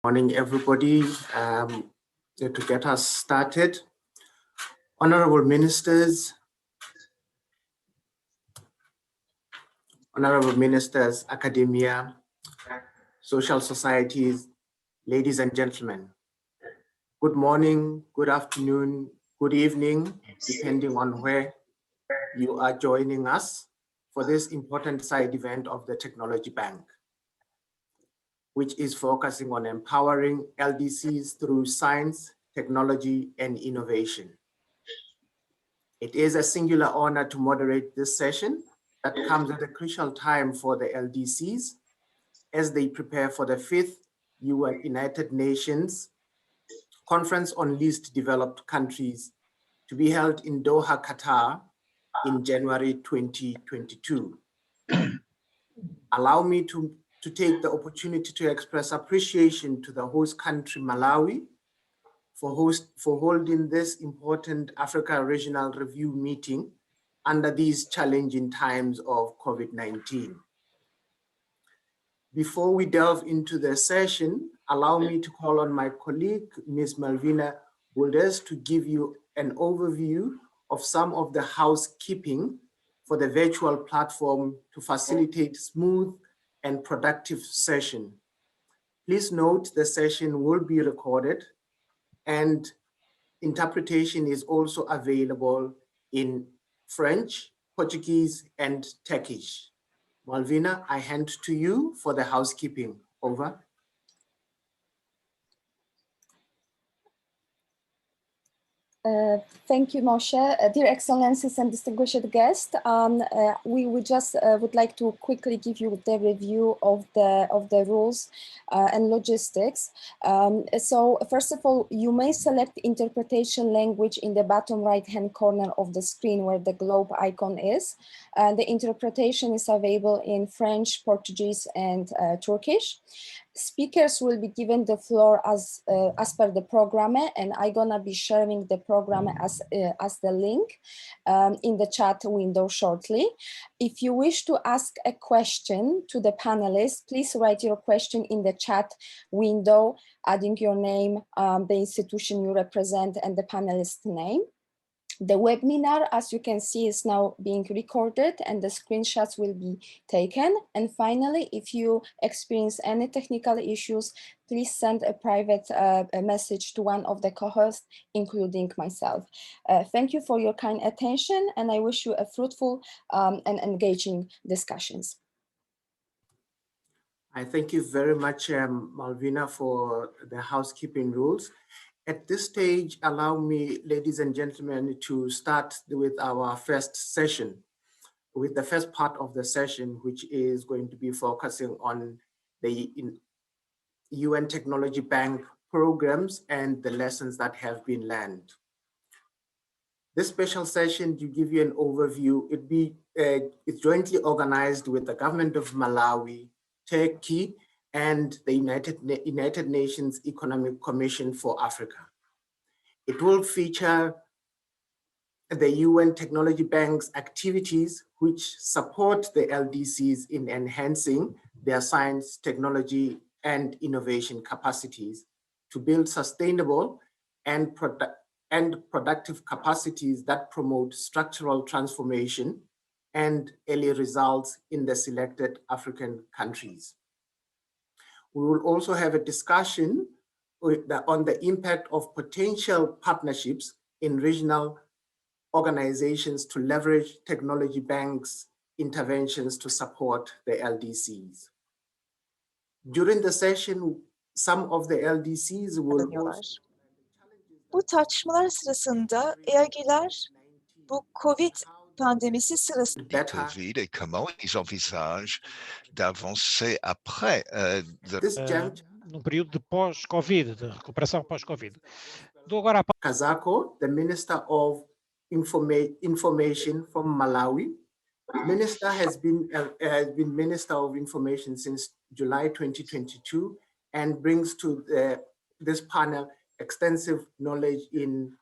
Morning, everybody. To get us started, honorable ministers, academia, social societies, ladies and gentlemen, good morning, good afternoon, good evening, depending on where you are joining us for this important side event of the Technology Bank, which is focusing on empowering LDCs through science, technology, and innovation. It is a singular honor to moderate this session that comes at a crucial time for the LDCs as they prepare for the 5th United Nations Conference on Least Developed Countries to be held in Doha, Qatar in January 2022. Allow me to take the opportunity to express appreciation to the host country, Malawi, for holding this important Africa Regional Review meeting under these challenging times of COVID-19. Before we delve into the session, allow me to call on my colleague, Ms. Malvina Buldes, to give you an overview of some of the housekeeping for the virtual platform to facilitate smooth and productive session. Please note the session will be recorded and interpretation is also available in French, Portuguese, and Turkish. Malvina, I hand to you for the housekeeping. Over. Thank you, Moshe. Dear Excellencies and distinguished guests, we would like to quickly give you the review of the rules and logistics. So first of all, you may select interpretation language in the bottom right-hand corner of the screen where the globe icon is. The interpretation is available in French, Portuguese, and Turkish. Speakers will be given the floor as per the program, and I'm gonna be sharing the program as the link in the chat window shortly. If you wish to ask a question to the panelists, please write your question in the chat window, adding your name, the institution you represent, and the panelist name. The webinar, as you can see, is now being recorded and the screenshots will be taken. And finally, if you experience any technical issues, please send a private message to one of the co-hosts, including myself. Thank you for your kind attention, and I wish you a fruitful and engaging discussions. I thank you very much, Malvina, for the housekeeping rules. At this stage, allow me, ladies and gentlemen, to start with our first session, with the first part of the session, which is going to be focusing on the UN Technology Bank programs and the lessons that have been learned. This special session, to give you an overview, it's jointly organized with the government of Malawi, Turkey, and the United Nations Economic Commission for Africa. It will feature the UN Technology Bank's activities, which support the LDCs in enhancing their science, technology, and innovation capacities to build sustainable and productive capacities that promote structural transformation and early results in the selected African countries. We will also have a discussion on the impact of potential partnerships in regional organizations to leverage technology banks' interventions to support the LDCs. During the session, some of the LDCs will also... Bu tartışmalar sırasında EAG'ler bu Covid pandemisi sırasında Covid et comment ils envisagent d'avancer après no período de pós-Covid, de recuperação pós-Covid. Dou agora a Kazako, the Minister of Information from Malawi. The Minister has been Minister of Information since July 2022 and brings to this panel extensive knowledge in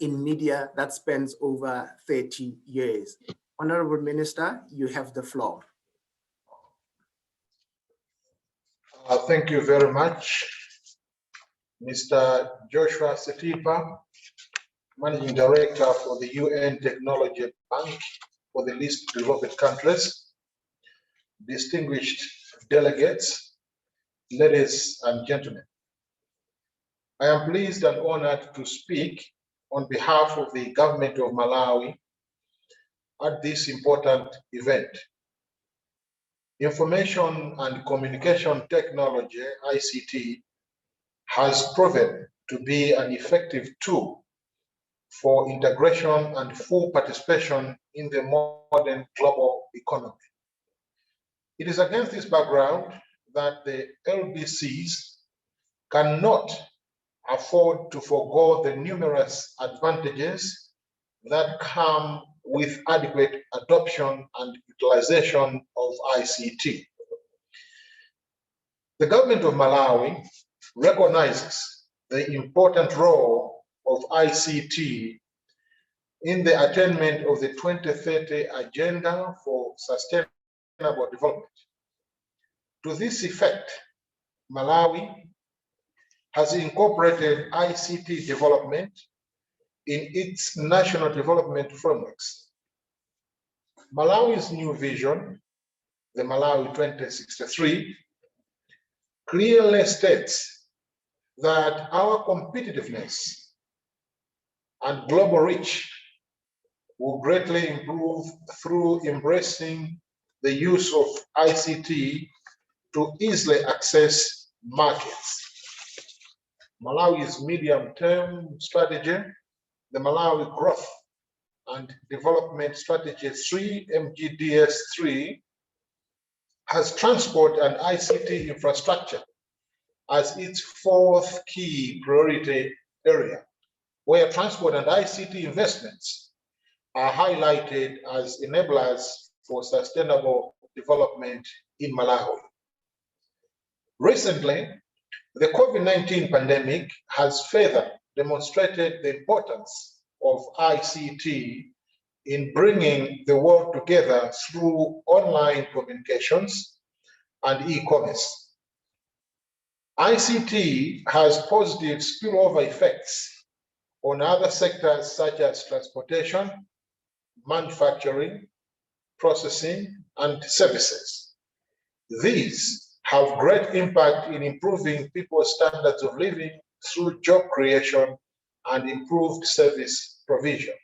media that spans over 30 years. Honorable Minister, you have the floor. Thank you very much, Mr. Joshua Setipa, Managing Director for the UN Technology Bank for the Least Developed Countries, distinguished delegates, ladies and gentlemen. I am pleased and honored to speak on behalf of the government of Malawi at this important event. Information and communication technology, ICT, has proven to be an effective tool for integration and full participation in the modern global economy. It is against this background that the LDCs cannot afford to forego the numerous advantages that come with adequate adoption and utilization of ICT. The government of Malawi recognizes the important role of ICT in the attainment of the 2030 Agenda for Sustainable Development. To this effect, Malawi has incorporated ICT development in its national development frameworks. Malawi's new vision, the Malawi 2063, clearly states that our competitiveness and global reach will greatly improve through embracing the use of ICT to easily access markets. Malawi's medium-term strategy, the Malawi Growth and Development Strategy 3, MGDS3, has transport and ICT infrastructure as its fourth key priority area, where transport and ICT investments are highlighted as enablers for sustainable development in Malawi. Recently, the COVID-19 pandemic has further demonstrated the importance of ICT in bringing the world together through online communications and e-commerce. ICT has positive spillover effects on other sectors such as transportation, manufacturing, processing, and services. These have great impact in improving people's standards of living through job creation and improved service provision.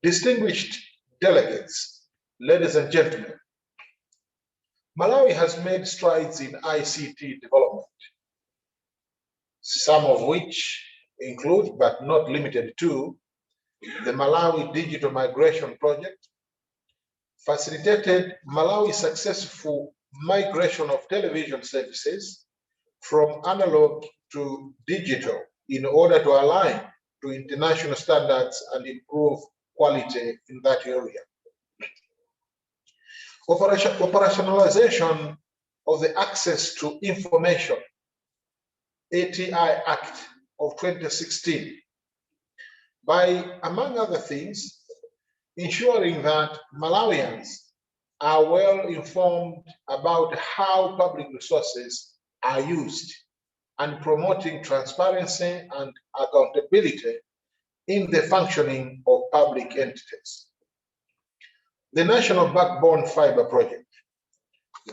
Distinguished delegates, ladies and gentlemen, Malawi has made strides in ICT development, some of which include, but not limited to, the Malawi Digital Migration Project, facilitated Malawi's successful migration of television services from analog to digital in order to align to international standards and improve quality in that area. Operationalization of the Access to Information ATI Act of 2016 by, among other things, ensuring that Malawians are well informed about how public resources are used and promoting transparency and accountability in the functioning of public entities. The National Backbone Fiber Project.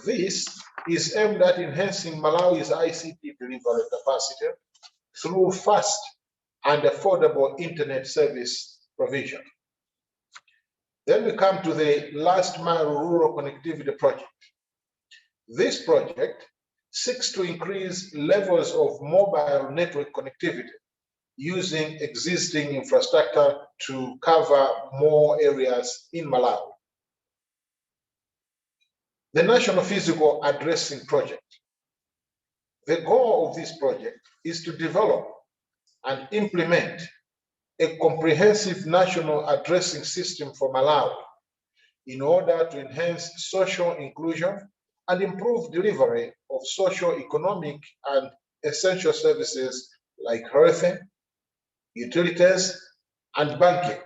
This is aimed at enhancing Malawi's ICT delivery capacity through fast and affordable internet service provision. Then we come to the Last Mile Rural Connectivity Project. This project seeks to increase levels of mobile network connectivity using existing infrastructure to cover more areas in Malawi. The National Physical Addressing Project. The goal of this project is to develop and implement a comprehensive national addressing system for Malawi in order to enhance social inclusion and improve delivery of socio-economic and essential services like health, utilities, and banking.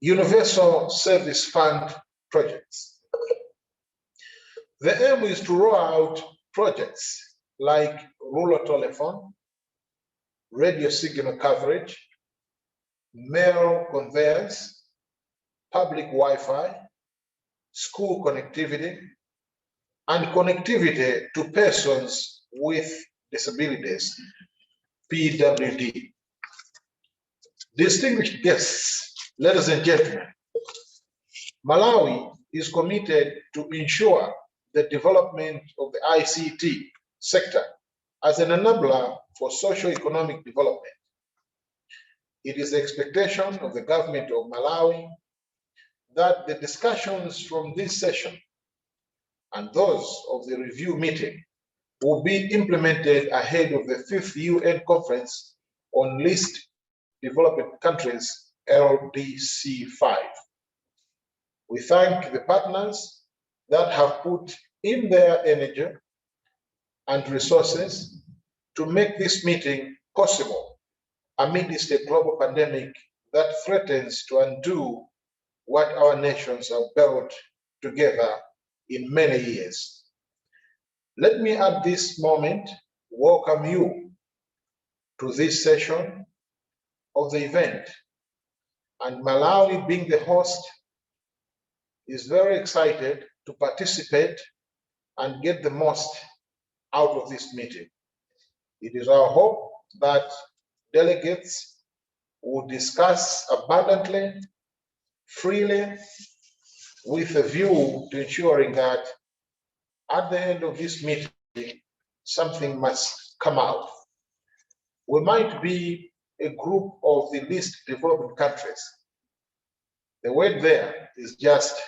Universal Service Fund projects. The aim is to roll out projects like rural telephone, radio signal coverage, mail conveyance, public Wi-Fi, school connectivity, and connectivity to persons with disabilities, PWD. Distinguished guests, ladies and gentlemen, Malawi is committed to ensure the development of the ICT sector as an enabler for socio-economic development. It is the expectation of the government of Malawi that the discussions from this session and those of the review meeting will be implemented ahead of the 5th UN Conference on Least Developed Countries, LDC 5. We thank the partners that have put in their energy and resources to make this meeting possible amidst a global pandemic that threatens to undo what our nations have built together in many years. Let me at this moment welcome you to this session of the event. And Malawi, being the host, is very excited to participate and get the most out of this meeting. It is our hope that delegates will discuss abundantly, freely, with a view to ensuring that at the end of this meeting, something must come out. We might be a group of the least developed countries. The word there is just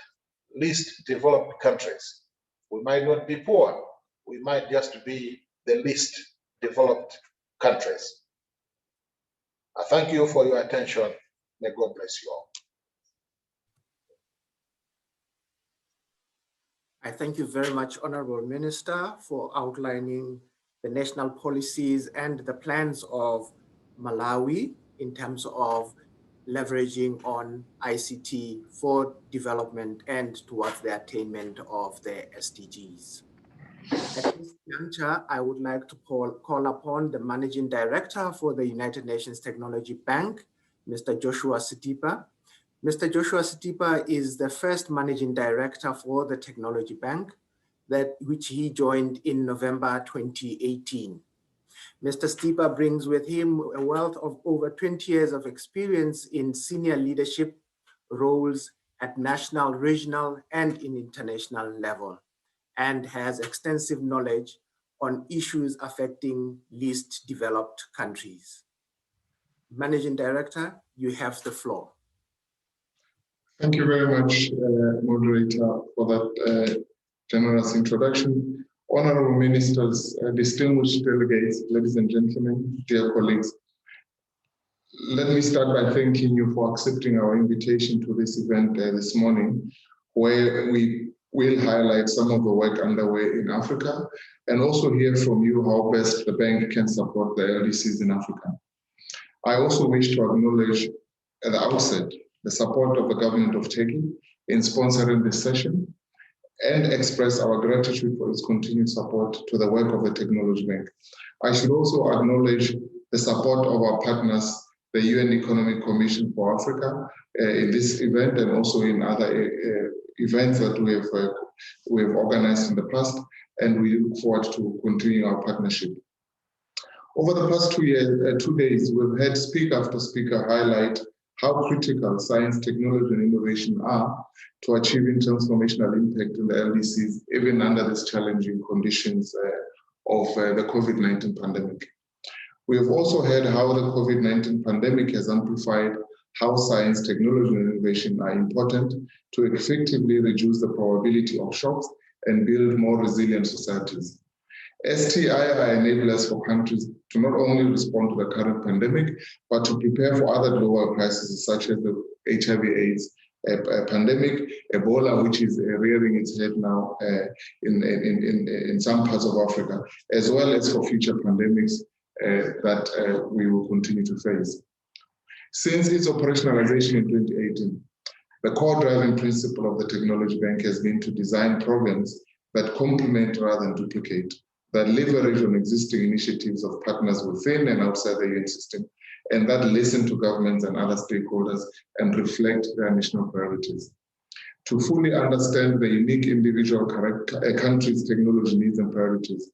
least developed countries. We might not be poor. We might just be the least developed countries. I thank you for your attention. May God bless you all. I thank you very much, Honorable Minister, for outlining the national policies and the plans of Malawi in terms of leveraging on ICT for development and towards the attainment of the SDGs. At this juncture, I would like to call upon the Managing Director for the United Nations Technology Bank, Mr. Joshua Sitipa. Mr. Joshua Sitipa is the first Managing Director for the Technology Bank, which he joined in November 2018. Mr. Sitipa brings with him a wealth of over 20 years of experience in senior leadership roles at national, regional, and in international level, and has extensive knowledge on issues affecting least developed countries. Managing Director, you have the floor. Thank you very much, moderator, for that generous introduction. Honorable ministers, distinguished delegates, ladies and gentlemen, dear colleagues. Let me start by thanking you for accepting our invitation to this event this morning, where we will highlight some of the work underway in Africa and also hear from you how best the bank can support the LDCs in Africa. I also wish to acknowledge at the outset the support of the government of Turkey in sponsoring this session and express our gratitude for its continued support to the work of the Technology Bank. I should also acknowledge the support of our partners, the UN Economic Commission for Africa, in this event and also in other events that we have organized in the past, and we look forward to continuing our partnership. Over the past 2 days, we've had speaker after speaker highlight how critical science, technology, and innovation are to achieving transformational impact in the LDCs, even under these challenging conditions of the COVID-19 pandemic. We have also heard how the COVID-19 pandemic has amplified how science, technology, and innovation are important to effectively reduce the probability of shocks and build more resilient societies. STI are enablers for countries to not only respond to the current pandemic, but to prepare for other global crises such as the HIV/AIDS pandemic, Ebola, which is rearing its head now in some parts of Africa, as well as for future pandemics that we will continue to face. Since its operationalization in 2018, the core driving principle of the Technology Bank has been to design programs that complement rather than duplicate, that leverage on existing initiatives of partners within and outside the UN system, and that listen to governments and other stakeholders and reflect their national priorities. To fully understand the unique individual countries' technology needs and priorities,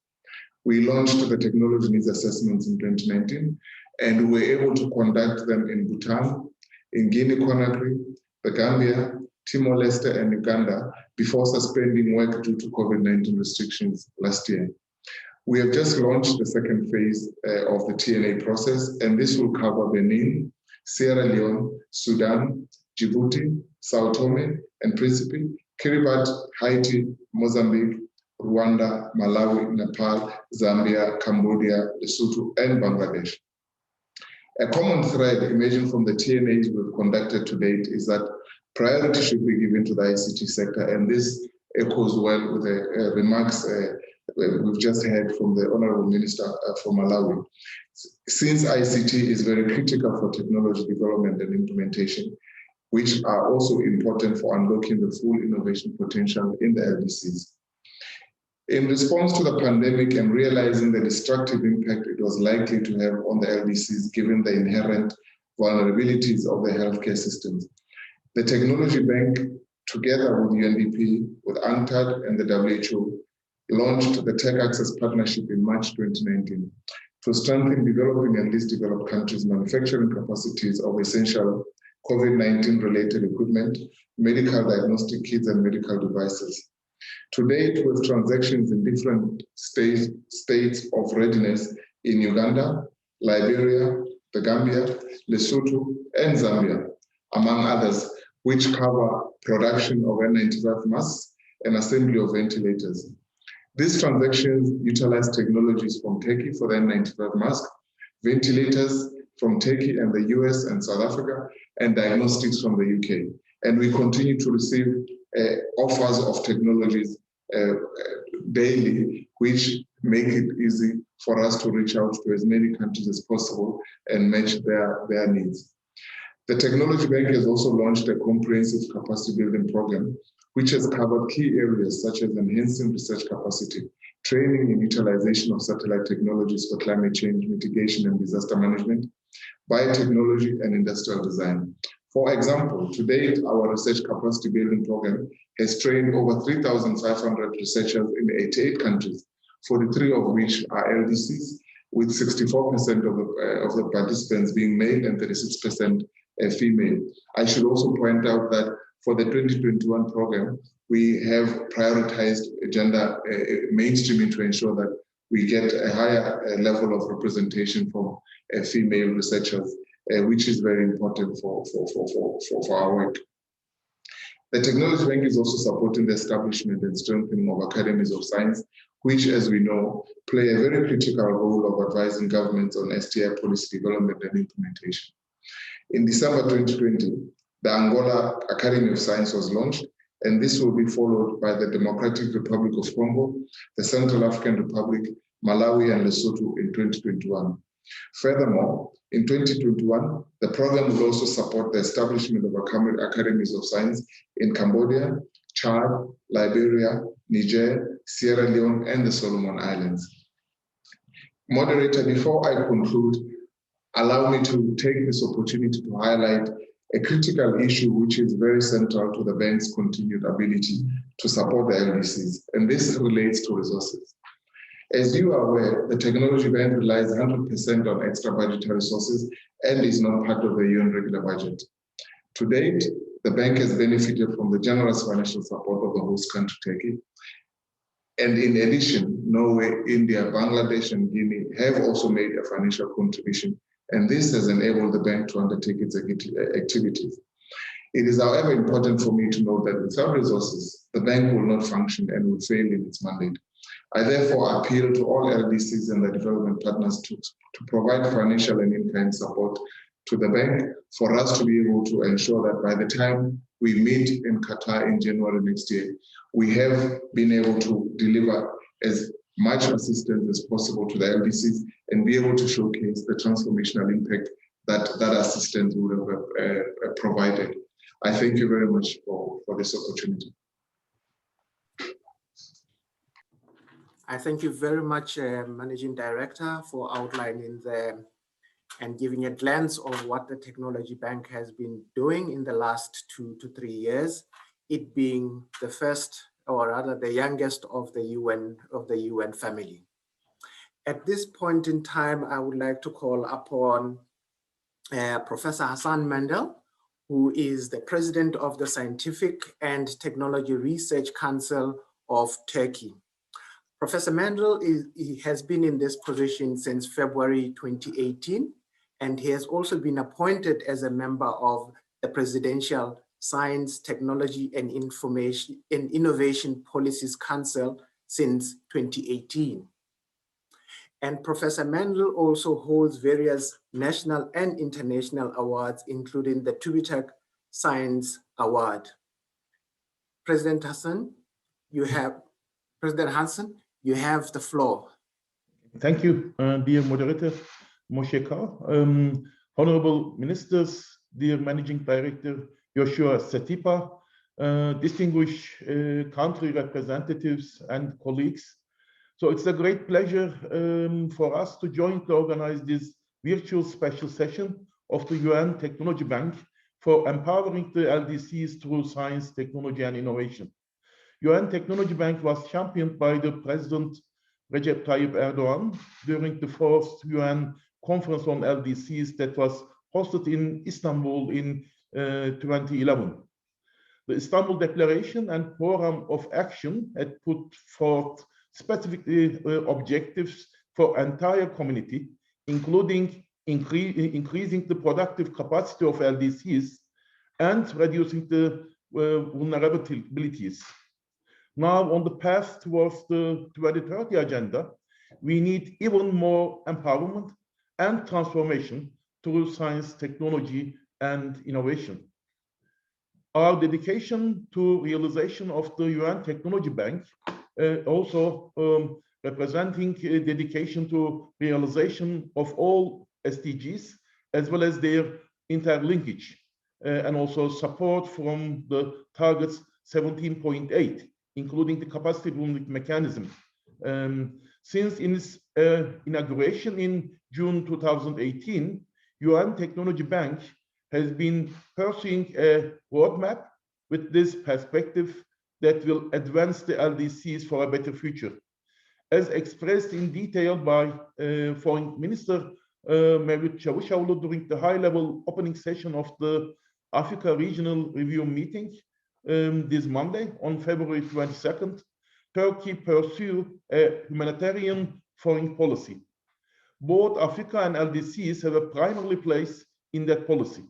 we launched the technology needs assessments in 2019, and we were able to conduct them in Bhutan, in Guinea-Conakry, the Gambia, Timor-Leste, and Uganda before suspending work due to COVID-19 restrictions last year. We have just launched the second phase of the TNA process, and this will cover Benin, Sierra Leone, Sudan, Djibouti, Sao Tome and Principe, Kiribati, Haiti, Mozambique, Rwanda, Malawi, Nepal, Zambia, Cambodia, Lesotho, and Bangladesh. A common thread emerging from the TNAs we've conducted to date is that priority should be given to the ICT sector, and this echoes well with the remarks we've just heard from the Honorable Minister for Malawi. Since ICT is very critical for technology development and implementation, which are also important for unlocking the full innovation potential in the LDCs. In response to the pandemic and realizing the destructive impact it was likely to have on the LDCs given the inherent vulnerabilities of the healthcare systems, the Technology Bank, together with UNDP, with UNTAD and the WHO, launched the Tech Access Partnership in March 2019 to strengthen developing and least developed countries' manufacturing capacities of essential COVID-19 related equipment, medical diagnostic kits, and medical devices. To date, with transactions in different states of readiness in Uganda, Liberia, the Gambia, Lesotho, and Zambia, among others, which cover production of N95 masks and assembly of ventilators. These transactions utilize technologies from Turkey for the N95 mask, ventilators from Turkey and the US and South Africa, and diagnostics from the UK. And we continue to receive offers of technologies daily, which make it easy for us to reach out to as many countries as possible and match their needs. The Technology Bank has also launched a comprehensive capacity building program, which has covered key areas such as enhancing research capacity, training and utilization of satellite technologies for climate change mitigation and disaster management, biotechnology, and industrial design. For example, to date, our research capacity building program has trained over 3,500 researchers in 88 countries, 43 of which are LDCs, with 64% of the participants being male and 36% female. I should also point out that for the 2021 program, we have prioritized gender mainstreaming to ensure that we get a higher level of representation from female researchers, which is very important for our work. The Technology Bank is also supporting the establishment and strengthening of academies of science, which, as we know, play a very critical role of advising governments on STI policy development and implementation. In December 2020, the Angola Academy of Science was launched, and this will be followed by the Democratic Republic of Congo, the Central African Republic, Malawi, and Lesotho in 2021. Furthermore, in 2021, the program will also support the establishment of academies of science in Cambodia, Chad, Liberia, Niger, Sierra Leone, and the Solomon Islands. Moderator, before I conclude, allow me to take this opportunity to highlight a critical issue which is very central to the bank's continued ability to support the LDCs, and this relates to resources. As you are aware, the Technology Bank relies 100% on extra budgetary resources and is not part of the UN regular budget. To date, the bank has benefited from the generous financial support of the host country, Turkey. And in addition, Norway, India, Bangladesh, and Guinea have also made a financial contribution, and this has enabled the bank to undertake its activities. It is, however, important for me to note that without resources, the bank will not function and will fail in its mandate. I therefore appeal to all LDCs and the development partners to provide financial and in-kind support to the bank for us to be able to ensure that by the time we meet in Qatar in January next year, we have been able to deliver as much assistance as possible to the LDCs and be able to showcase the transformational impact that that assistance would have provided. I thank you very much for this opportunity. I thank you very much, Managing Director, for outlining and giving a glance of what the Technology Bank has been doing in the last 2 to 3 years, it being the first, or rather the youngest of the UN family. At this point in time, I would like to call upon Professor Hassan Mendel, who is the president of the Scientific and Technology Research Council of Turkey. Professor Mendel he has been in this position since February 2018, and he has also been appointed as a member of the Presidential Science, Technology and Innovation Policies Council since 2018. And Professor Mendel also holds various national and international awards, including the TÜBİTAK Science Award. President Hansen, you have the floor. Thank you, dear moderator, Mosheka. Honorable ministers, dear Managing Director, Joshua Setipa, distinguished country representatives and colleagues. So it's a great pleasure for us to join to organize this virtual special session of the UN Technology Bank for empowering the LDCs through science, technology, and innovation. UN Technology Bank was championed by the President Recep Tayyip Erdogan during the fourth UN Conference on LDCs that was hosted in Istanbul in 2011. The Istanbul Declaration and Program of Action had put forth specific objectives for entire community, including increasing the productive capacity of LDCs and reducing the vulnerabilities. Now, on the path towards the 2030 agenda, we need even more empowerment and transformation through science, technology, and innovation. Our dedication to realization of the UN Technology Bank also representing dedication to realization of all SDGs, as well as their interlinkage, and also support from the targets 17.8, including the capacity building mechanism. Since its inauguration in June 2018, UN Technology Bank has been pursuing a roadmap with this perspective that will advance the LDCs for a better future. As expressed in detail by Foreign Minister Mevlüt Çavuşoğlu during the high-level opening session of the Africa Regional Review meeting this Monday on February 22nd, Turkey pursued a humanitarian foreign policy. Both Africa and LDCs have a primary place in that policy.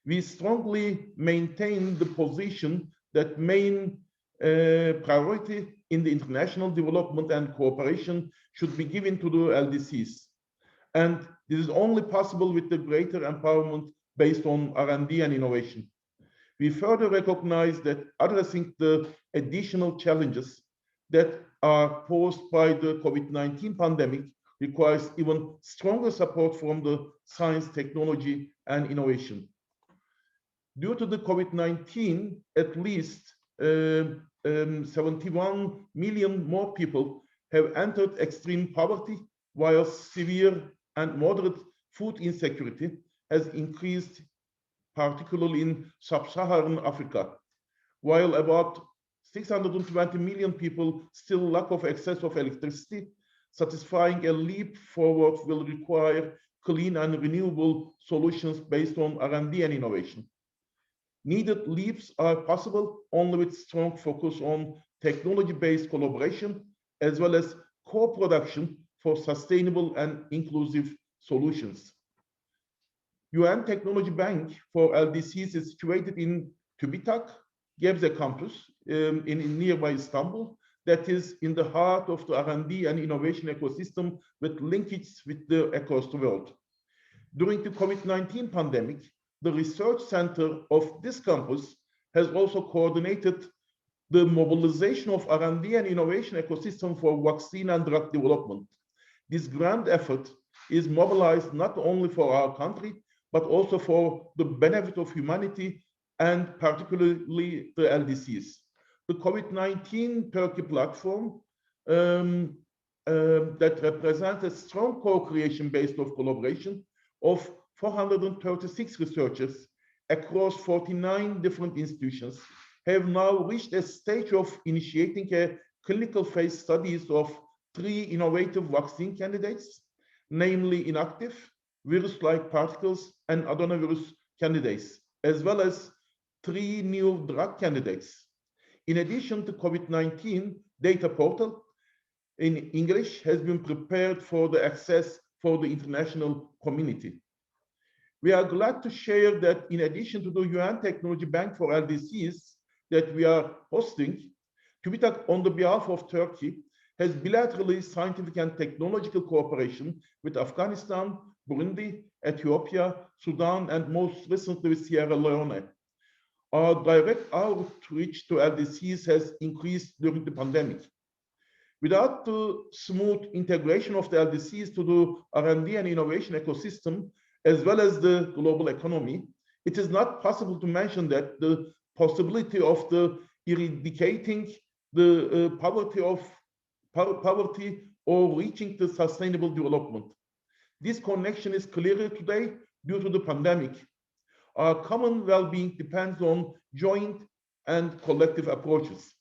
We strongly maintain the position that main priority in the international development and cooperation should be given to the LDCs. And this is only possible with the greater empowerment based on R&D and innovation. We further recognize that addressing the additional challenges that are posed by the COVID-19 pandemic requires even stronger support from the science, technology, and innovation. Due to the COVID-19, at least 71 million more people have entered extreme poverty, while severe and moderate food insecurity has increased, particularly in sub-Saharan Africa, while about 620 million people still lack of access of electricity. Satisfying a leap forward will require clean and renewable solutions based on R&D and innovation. Needed leaps are possible only with strong focus on technology-based collaboration, as well as co-production for sustainable and inclusive solutions. UN Technology Bank for LDCs is situated in TÜBİTAK, Gebze campus in nearby Istanbul, that is in the heart of the R&D and innovation ecosystem with linkage with the across the world. During the COVID-19 pandemic, the research center of this campus has also coordinated the mobilization of R&D and innovation ecosystem for vaccine and drug development. This grand effort is mobilized not only for our country, but also for the benefit of humanity and particularly the LDCs. The COVID-19 Turkey platform that represent a strong co-creation based of collaboration of 436 researchers across 49 different institutions have now reached a stage of initiating a clinical phase studies of 3 innovative vaccine candidates, namely inactive, virus-like particles, and adenovirus candidates, as well as 3 new drug candidates. In addition to COVID-19 data portal in English has been prepared for the access for the international community. We are glad to share that in addition to the UN Technology Bank for LDCs that we are hosting, TÜBİTAK on the behalf of Turkey has bilaterally scientific and technological cooperation with Afghanistan, Burundi, Ethiopia, Sudan, and most recently with Sierra Leone. Our direct outreach to LDCs has increased during the pandemic. Without the smooth integration of the LDCs to the R&D and innovation ecosystem, as well as the global economy, it is not possible to mention that the possibility of the eradicating the poverty or reaching the sustainable development. This connection is clearer today due to the pandemic. Our common well-being depends on joint and collective approaches.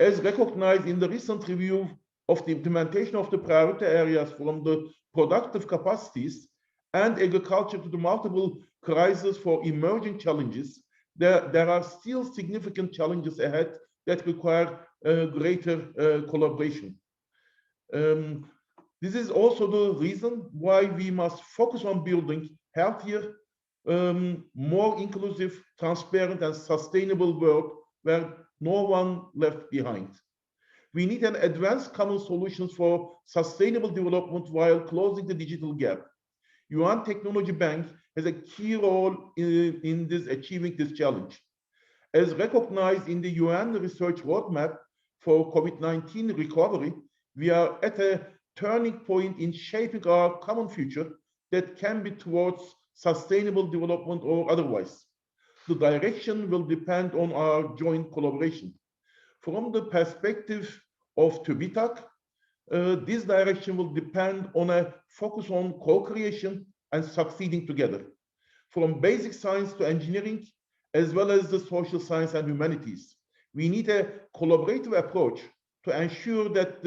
As recognized in the recent review of the implementation of the priority areas from the productive capacities and agriculture to the multiple crises for emerging challenges, there are still significant challenges ahead that require greater collaboration. This is also the reason why we must focus on building healthier, more inclusive, transparent, and sustainable world where no one left behind. We need an advanced common solutions for sustainable development while closing the digital gap. UN Technology Bank has a key role in achieving this challenge. As recognized in the UN research roadmap for COVID-19 recovery, we are at a turning point in shaping our common future that can be towards sustainable development or otherwise. The direction will depend on our joint collaboration. From the perspective of TÜBİTAK, this direction will depend on a focus on co-creation and succeeding together, from basic science to engineering, as well as the social science and humanities. We need a collaborative approach to ensure that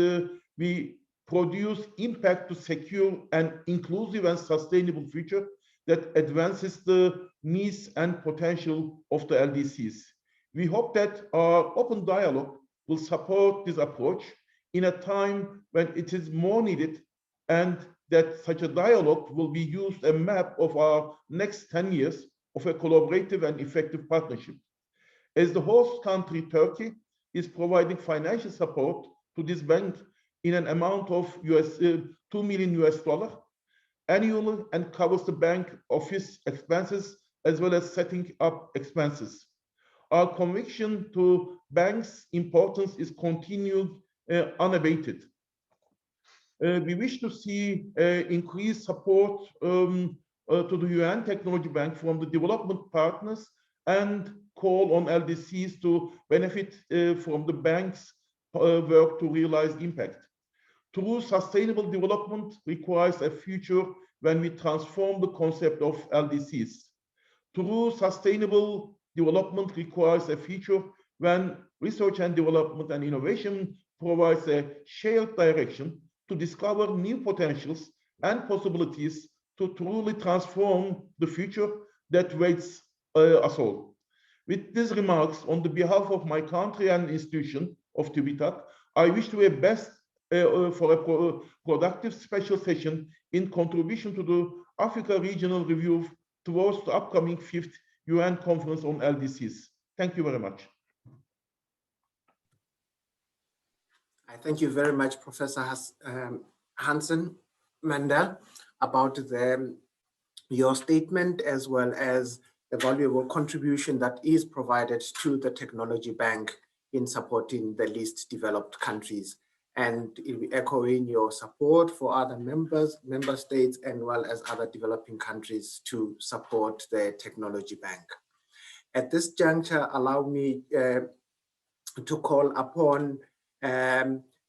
we produce impact to secure an inclusive and sustainable future that advances the needs and potential of the LDCs. We hope that our open dialogue will support this approach in a time when it is more needed, and that such a dialogue will be used a map of our next 10 years of a collaborative and effective partnership. As the host country, Turkey is providing financial support to this bank in an amount of $2 million annually and covers the bank office expenses as well as setting up expenses. Our conviction to banks' importance is continued unabated. We wish to see increased support to the UN Technology Bank from the development partners and call on LDCs to benefit from the bank's work to realize impact. True sustainable development requires a future when we transform the concept of LDCs. True sustainable development requires a future when research and development and innovation provides a shared direction to discover new potentials and possibilities to truly transform the future that waits us all. With these remarks, on the behalf of my country and institution of TÜBİTAK, I wish you the best for a productive special session in contribution to the Africa Regional Review towards the upcoming 5th UN Conference on LDCs. Thank you very much. I thank you very much, Professor Hansen Mandel, about your statement as well as the valuable contribution that is provided to the Technology Bank in supporting the least developed countries, and echoing your support for other member states, and well as other developing countries to support the Technology Bank. At this juncture, allow me to call upon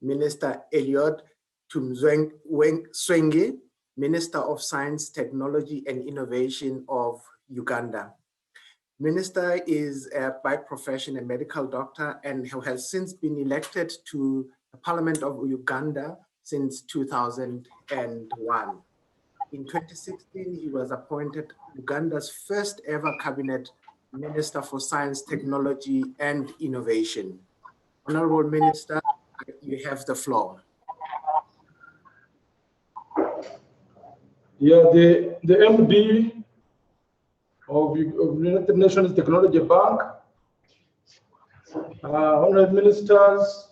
Minister Eliud Swenge, Minister of Science, Technology and Innovation of Uganda. Minister is by profession a medical doctor and has since been elected to the Parliament of Uganda since 2001. In 2016, he was appointed Uganda's first ever cabinet minister for science, technology, and innovation. Honorable Minister, you have the floor. Yeah, the MD of United Nations Technology Bank, honorable ministers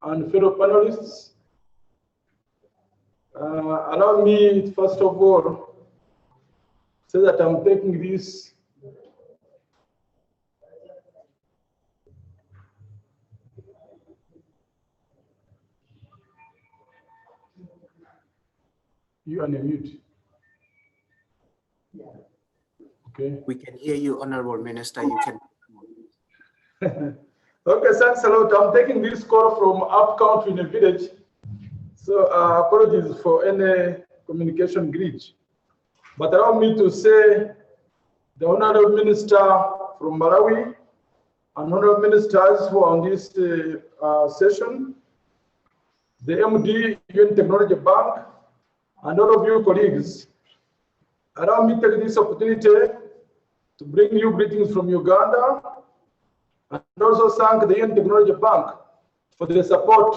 and fellow panelists, allow me first of all say that I'm taking this you unmute. Okay. We can hear you, Honorable Minister. You can. Okay, thanks a lot. I'm taking this call from up country in a village. So apologies for any communication glitch. But allow me to say the Honorable Minister from Malawi and Honorable Ministers who are on this session, the MD, UN Technology Bank, and all of you colleagues, allow me to take this opportunity to bring you greetings from Uganda and also thank the UN Technology Bank for the support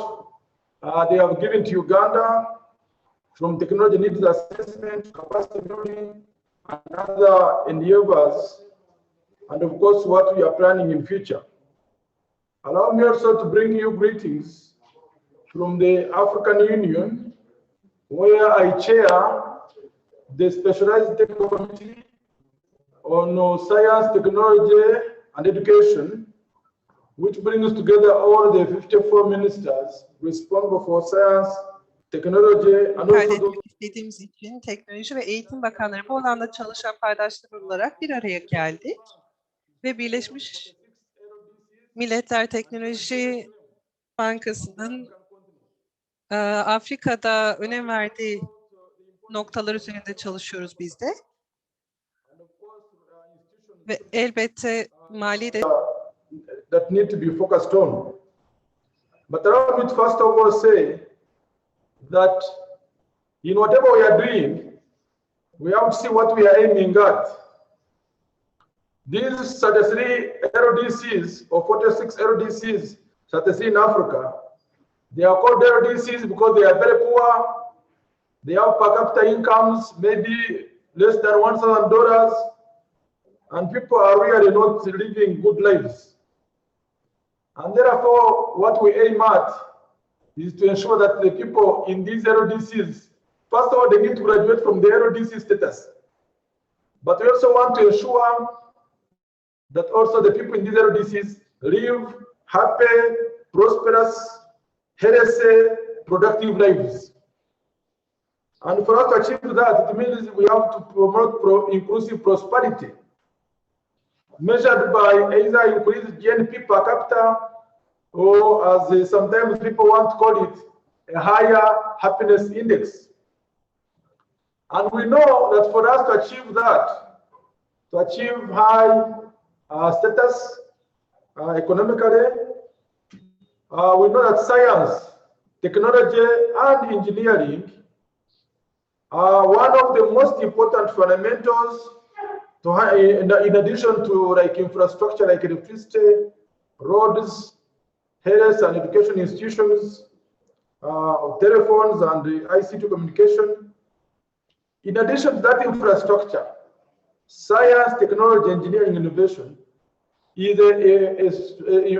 they have given to Uganda from technology needs assessment, capacity building, and other endeavors, and of course what we are planning in future. Allow me also to bring you greetings from the African Union, where I chair the Specialized Technical Committee on Science, Technology, and Education, which brings together all the 54 ministers responsible for science, technology, and also istediğimiz için Teknoloji ve Eğitim Bakanları bu alanda çalışan paydaşlar olarak bir araya geldik ve Birleşmiş Milletler Teknoloji Bankası'nın Afrika'da önem verdiği noktalar üzerinde çalışıyoruz biz de. Ve elbette mali de that need to be focused on. But allow me to first of all say that in whatever we are doing, we have to see what we are aiming at. These 33 LDCs or 46 LDCs, 33 in Africa, they are called LDCs because they are very poor. They have per capita incomes maybe less than $1,000, and people are really not living good lives. And therefore, what we aim at is to ensure that the people in these LDCs, first of all, they need to graduate from the LDC status. But we also want to ensure that also the people in these LDCs live happy, prosperous, healthy, productive lives. And for us to achieve that, it means we have to promote inclusive prosperity, measured by either increased GNP per capita, or as sometimes people want to call it, a higher happiness index. And we know that for us to achieve that, to achieve high status economically, we know that science, technology, and engineering are one of the most important fundamentals to, in addition to like infrastructure like electricity, roads, health and education institutions, telephones and the ICT communication. In addition to that infrastructure, science, technology, engineering, innovation is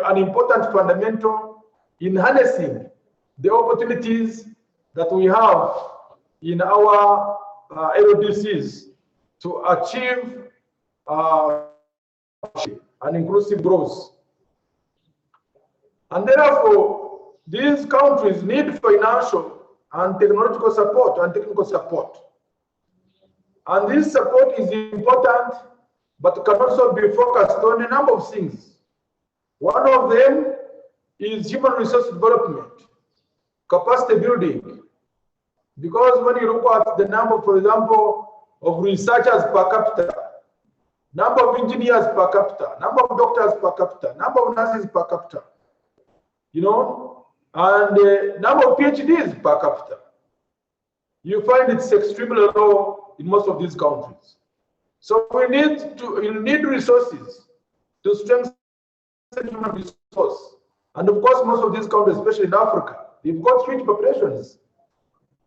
an important fundamental in harnessing the opportunities that we have in our LDCs to achieve an inclusive growth. And therefore, these countries need financial and technological support and technical support. And this support is important, but can also be focused on a number of things. One of them is human resource development, capacity building. Because when you look at the number, for example, of researchers per capita, number of engineers per capita, number of doctors per capita, number of nurses per capita, you know, and number of PhDs per capita, you find it's extremely low in most of these countries. So we need resources to strengthen human resource. And of course, most of these countries, especially in Africa, they've got huge populations.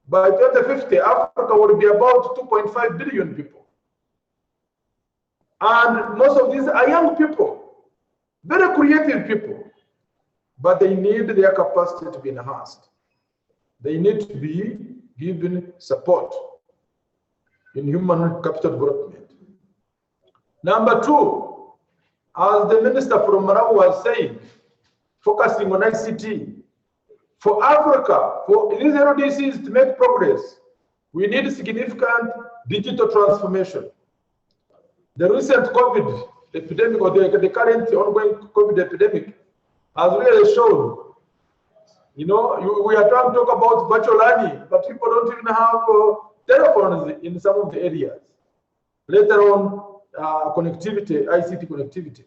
By 2050, Africa will be about 2.5 billion people. And most of these are young people, very creative people, but they need their capacity to be enhanced. They need to be given support in human capital development. Number two, as the minister from Malawi was saying, focusing on ICT. For Africa, for these LDCs to make progress, we need significant digital transformation. The recent COVID epidemic, or the current ongoing COVID epidemic, has really shown, you know, we are trying to talk about virtual learning, but people don't even have telephones in some of the areas, let alone connectivity, ICT connectivity.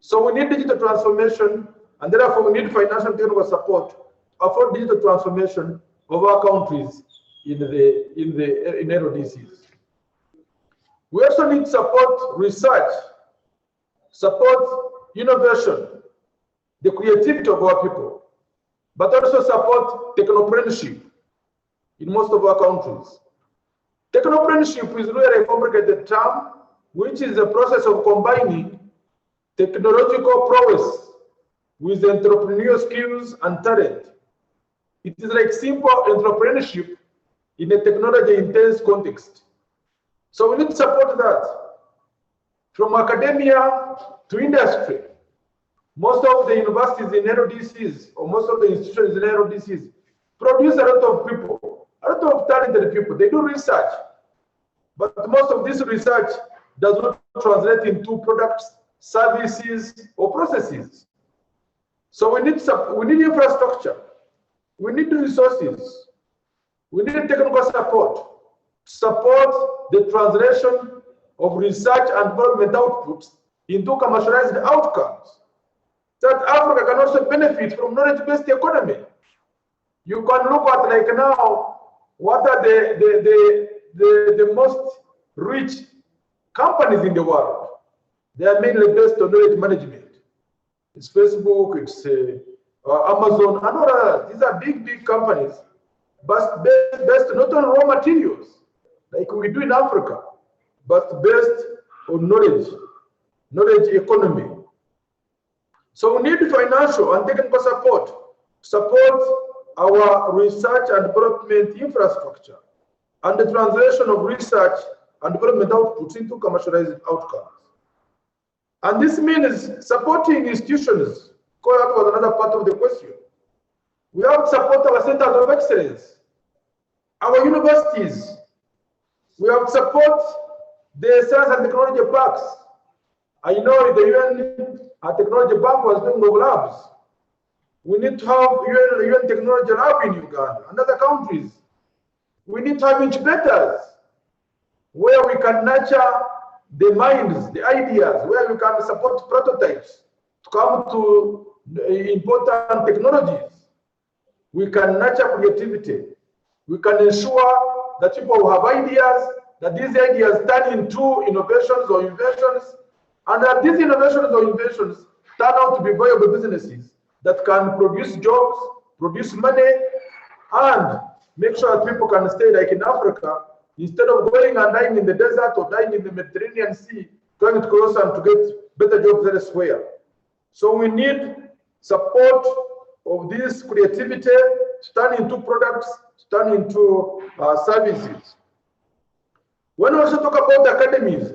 So we need digital transformation, and therefore we need financial and technical support for digital transformation of our countries in LDCs. We also need support research, support innovation, the creativity of our people, but also support technopreneurship in most of our countries. Technopreneurship is really a complicated term, which is the process of combining technological prowess with entrepreneurial skills and talent. It is like simple entrepreneurship in a technology-intense context. So we need to support that. From academia to industry, most of the universities in LDCs, or most of the institutions in LDCs, produce a lot of people, a lot of talented people. They do research, but most of this research does not translate into products, services, or processes. So we need infrastructure. We need resources. We need technical support the translation of research and development outputs into commercialized outcomes, that Africa can also benefit from knowledge-based economy. You can look at, like now, what are the most rich companies in the world. They are mainly based on knowledge management. It's Facebook, it's Amazon, and others. These are big companies, but based not on raw materials, like we do in Africa, but based on knowledge economy. So we need financial and technical support our research and development infrastructure, and the translation of research and development outputs into commercialized outcomes. And this means supporting institutions. That was another part of the question. We have to support our centers of excellence, our universities. We have to support the science and technology parks. I know the UN Technology Bank was doing of labs. We need to have UN Technology Lab in Uganda and other countries. We need to have incubators where we can nurture the minds, the ideas, where we can support prototypes to come to important technologies. We can nurture creativity. We can ensure that people who have ideas, that these ideas turn into innovations or inventions, and that these innovations or inventions turn out to be viable businesses that can produce jobs, produce money, and make sure that people can stay like in Africa, instead of going and dying in the desert or dying in the Mediterranean Sea, trying to cross and to get better jobs elsewhere. So we need support of this creativity to turn into products, to turn into services. When we also talk about academies,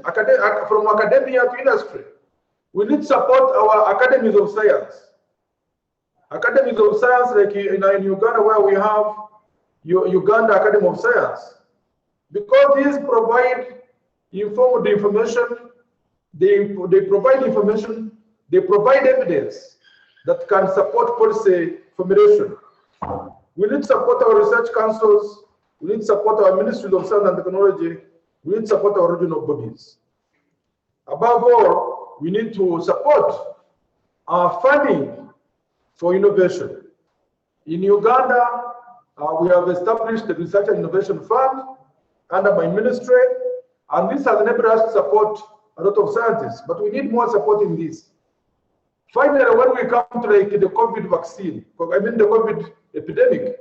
from academia to industry, we need to support our academies of science. Academies of science, like in Uganda, where we have Uganda Academy of Science, because these provide informed information, they provide information, they provide evidence, that can support policy formulation. We need to support our research councils. We need to support our ministries of science and technology. We need to support our regional bodies. Above all, we need to support our funding for innovation. In Uganda, we have established the Research and Innovation Fund under my ministry, and this has enabled us to support a lot of scientists, but we need more support in this. Finally, when we come to like the COVID vaccine, I mean the COVID epidemic,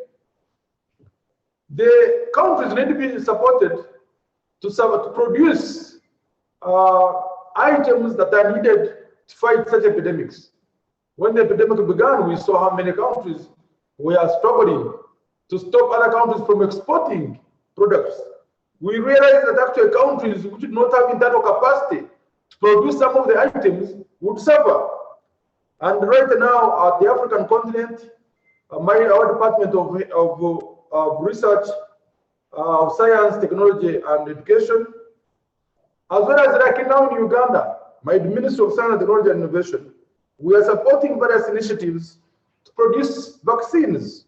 the countries need to be supported to produce items that are needed to fight such epidemics. When the epidemic began, we saw how many countries were struggling to stop other countries from exporting products. We realized that actually countries which did not have internal capacity to produce some of the items would suffer. And right now, at the African continent, our Department of Research, Science, Technology, and Education, as well as like now in Uganda, my Ministry of Science, Technology, and Innovation, we are supporting various initiatives to produce vaccines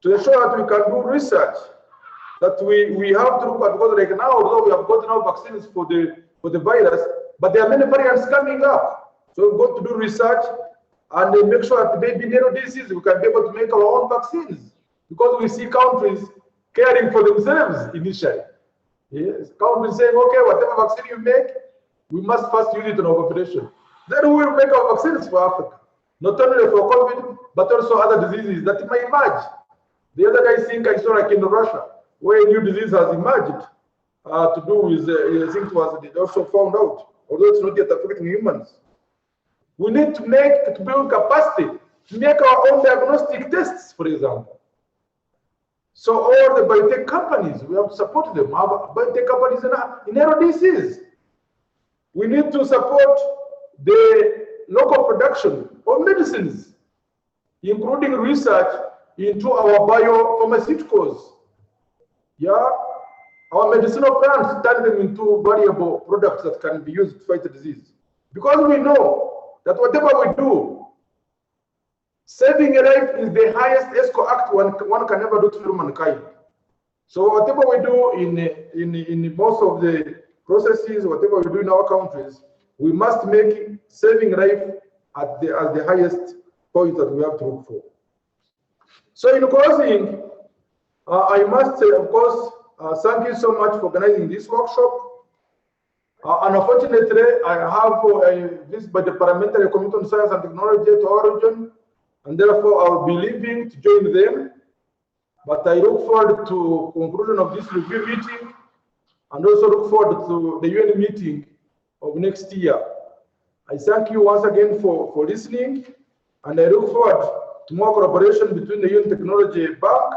to ensure that we can do research that we have to look at, because like now, although we have gotten our vaccines for the virus, but there are many variants coming up. So we've got to do research and make sure that maybe in LDCs we can be able to make our own vaccines, because we see countries caring for themselves initially. Yes, countries saying, okay, whatever vaccine you make, we must first use it in our population. Then we will make our vaccines for Africa, not only for COVID, but also other diseases that may emerge. The other day, I saw like in Russia, where a new disease has emerged to do with, I think it was also found out, although it's not yet affecting humans. We need to build capacity to make our own diagnostic tests, for example. So all the biotech companies, we have to support them. Our biotech companies in LDCs. We need to support the local production of medicines, including research into our biopharmaceuticals. Yeah, our medicinal plants turn them into valuable products that can be used to fight the disease. Because we know that whatever we do, saving a life is the highest ESCO act one can ever do to humankind. So whatever we do in most of the processes, whatever we do in our countries, we must make saving life as the highest point that we have to look for. So in closing, I must say, of course, thank you so much for organizing this workshop. Unfortunately, I have a visit by the Parliamentary Committee on Science and Technology to our region, and therefore I will be leaving to join them. But I look forward to conclusion of this review meeting, and also look forward to the UN meeting of next year. I thank you once again for listening, and I look forward to more collaboration between the UN Technology Bank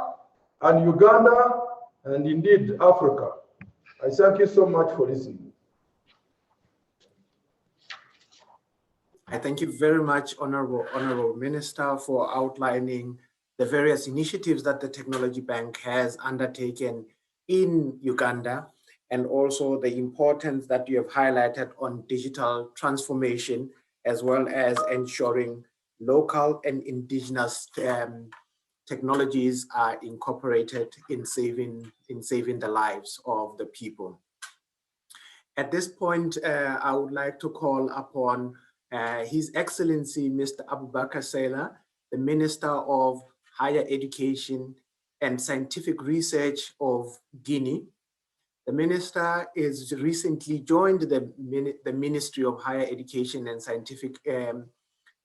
and Uganda, and indeed Africa. I thank you so much for listening. I thank you very much, Honorable Minister, for outlining the various initiatives that the Technology Bank has undertaken in Uganda, and also the importance that you have highlighted on digital transformation, as well as ensuring local and indigenous technologies are incorporated in saving the lives of the people. At this point, I would like to call upon His Excellency, Mr. Abubakar Saila, the Minister of Higher Education and Scientific Research of Guinea. The minister is recently joined the Ministry of Higher Education and Scientific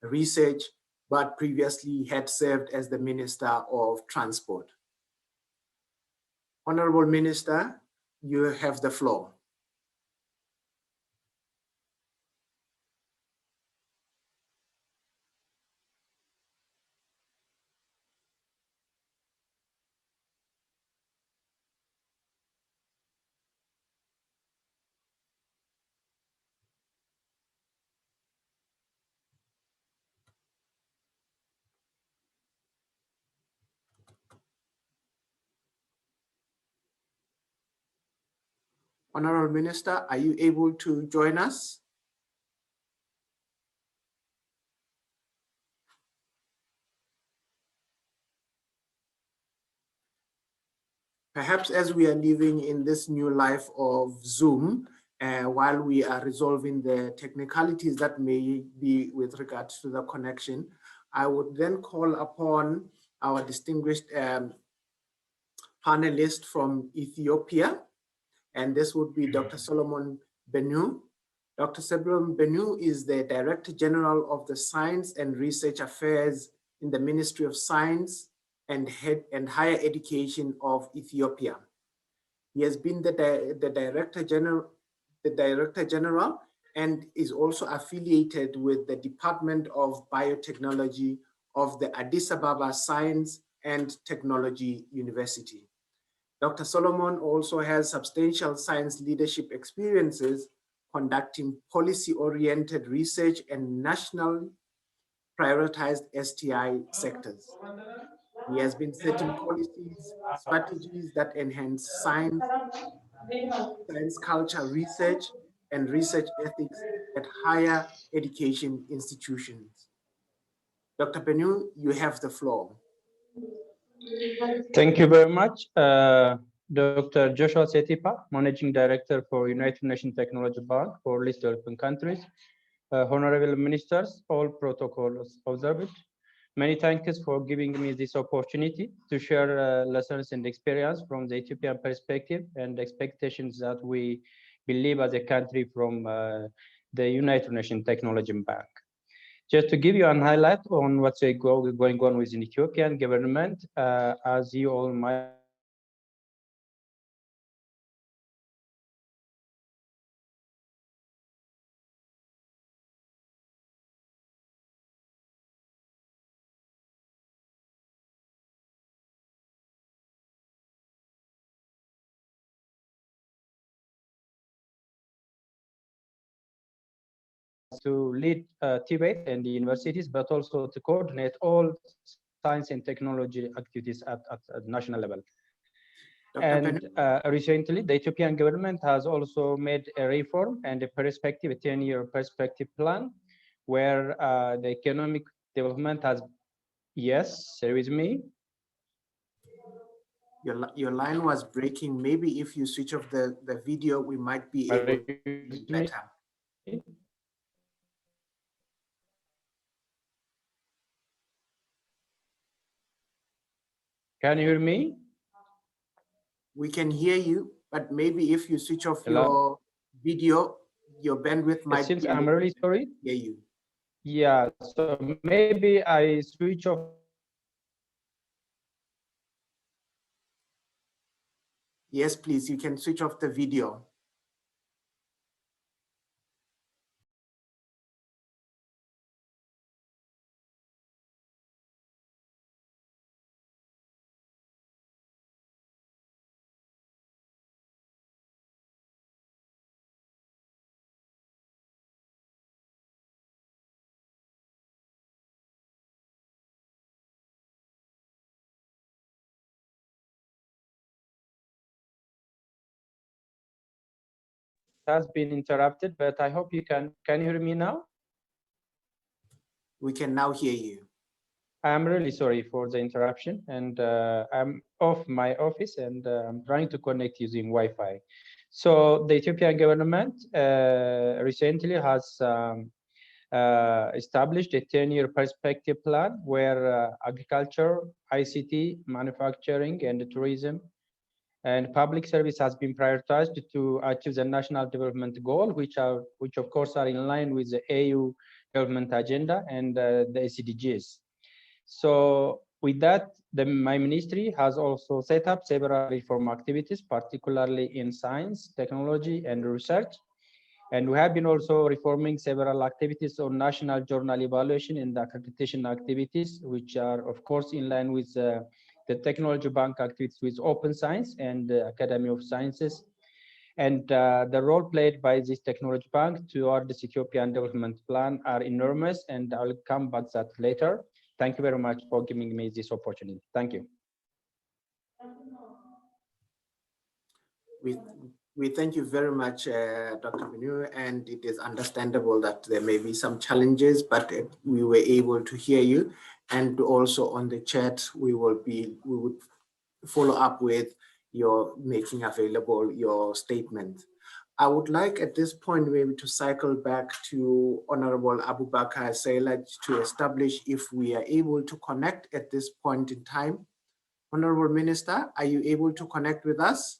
Research, but previously had served as the Minister of Transport. Honorable Minister, you have the floor. Honorable Minister, are you able to join us? Perhaps as we are living in this new life of Zoom, while we are resolving the technicalities that may be with regards to the connection, I would then call upon our distinguished panelist from Ethiopia, and this would be Dr. Solomon Bennu. Dr. Solomon Bennu is the Director General of the Science and Research Affairs in the Ministry of Science and Higher Education of Ethiopia. He has been the Director General and is also affiliated with the Department of Biotechnology of the Addis Ababa Science and Technology University. Dr. Solomon also has substantial science leadership experiences conducting policy-oriented research and national prioritized STI sectors. He has been setting policies, strategies that enhance science culture research, and research ethics at higher education institutions. Dr. Bennu, you have the floor. Thank you very much. Dr. Joshua Setipa, Managing Director for United Nations Technology Bank for Least Developing Countries. Honorable Ministers, all protocols observed. Many thanks for giving me this opportunity to share lessons and experience from the Ethiopian perspective and expectations that we believe as a country from the United Nations Technology Bank. Just to give you an highlight on what's going on with the Ethiopian government, as you all might to lead TBET and the universities, but also to coordinate all science and technology activities at national level. And recently, the Ethiopian government has also made a reform and a perspective, a 10-year perspective plan, where the economic development has, yes, share with me. Your line was breaking. Maybe if you switch off the video, we might be able to hear better. Can you hear me? We can hear you, but maybe if you switch off your video, your bandwidth might Since be I'm really sorry. Hear you. Yeah, so maybe I switch off. Yes, please, you can switch off the video. Has been interrupted, but I hope you can you hear me now? We can now hear you. I'm really sorry for the interruption, and I'm off my office and I'm trying to connect using Wi-Fi. So the Ethiopian government recently has established a 10-year perspective plan where agriculture, ICT, manufacturing, and tourism and public service has been prioritized to achieve the national development goal, which of course are in line with the AU development agenda and the SDGs. So with that, my ministry has also set up several reform activities, particularly in science, technology, and research. And we have been also reforming several activities on national journal evaluation and accreditation activities, which are, of course, in line with the Technology Bank activities with Open Science and the Academy of Sciences. And the role played by this Technology Bank toward the Ethiopian Development Plan are enormous, and I'll come back to that later. Thank you very much for giving me this opportunity. Thank you. We thank you very much, Dr. Bennu, and it is understandable that there may be some challenges, but we were able to hear you. And also on the chat, we would follow up with your making available your statement. I would like at this point maybe to cycle back to Honorable Abubakar Sailaj to establish if we are able to connect at this point in time. Honorable Minister, are you able to connect with us?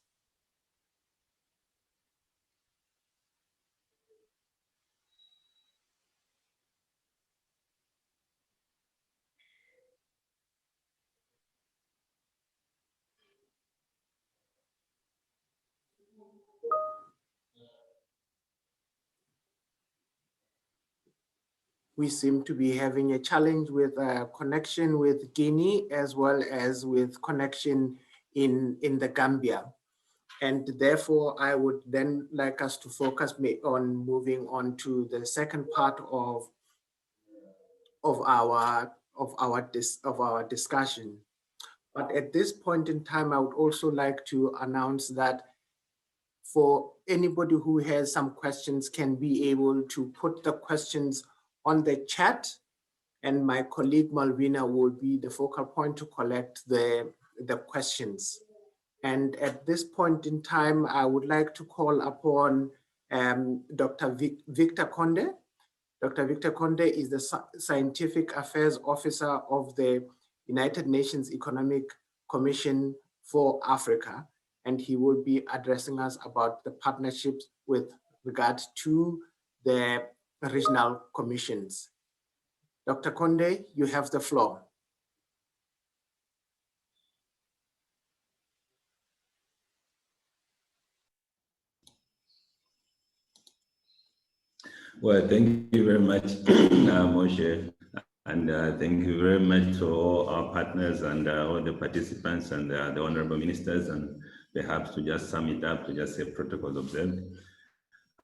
We seem to be having a challenge with connection with Guinea as well as with connection in the Gambia. And therefore, I would then like us to focus on moving on to the second part of our discussion. But at this point in time, I would also like to announce that for anybody who has some questions can be able to put the questions on the chat, and my colleague Malvina will be the focal point to collect the questions. And at this point in time, I would like to call upon Dr. Victor Conde. Dr. Victor Conde is the Scientific Affairs Officer of the United Nations Economic Commission for Africa, and he will be addressing us about the partnerships with regard to the regional commissions. Dr. Conde, you have the floor. Well, thank you very much, Moshe, and thank you very much to all our partners and all the participants and the honorable ministers, and perhaps to just sum it up, to just say protocols observed.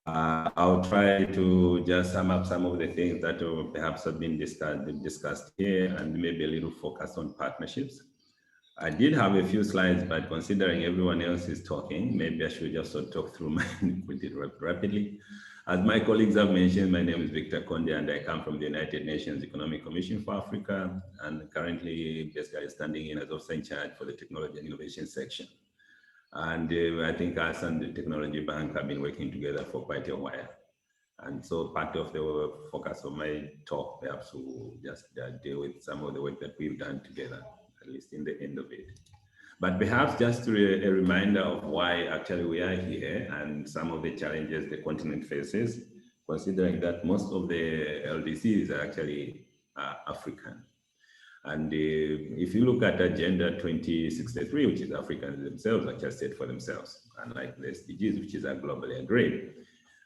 I'll try to just sum up some of the things that perhaps have been discussed here, and maybe a little focus on partnerships. I did have a few slides, but considering everyone else is talking, maybe I should just talk through mine rapidly. As my colleagues have mentioned, my name is Victor Conde, and I come from the United Nations Economic Commission for Africa, and currently basically standing in as officer in charge for the technology and innovation section. And I think us and the Technology Bank have been working together for quite a while. And so part of the focus of my talk perhaps will just deal with some of the work that we've done together, at least in the end of it. But perhaps just a reminder of why actually we are here and some of the challenges the continent faces, considering that most of the LDCs are actually African. And if you look at Agenda 2063, which is Africans themselves actually set for themselves, unlike the SDGs, which is globally agreed,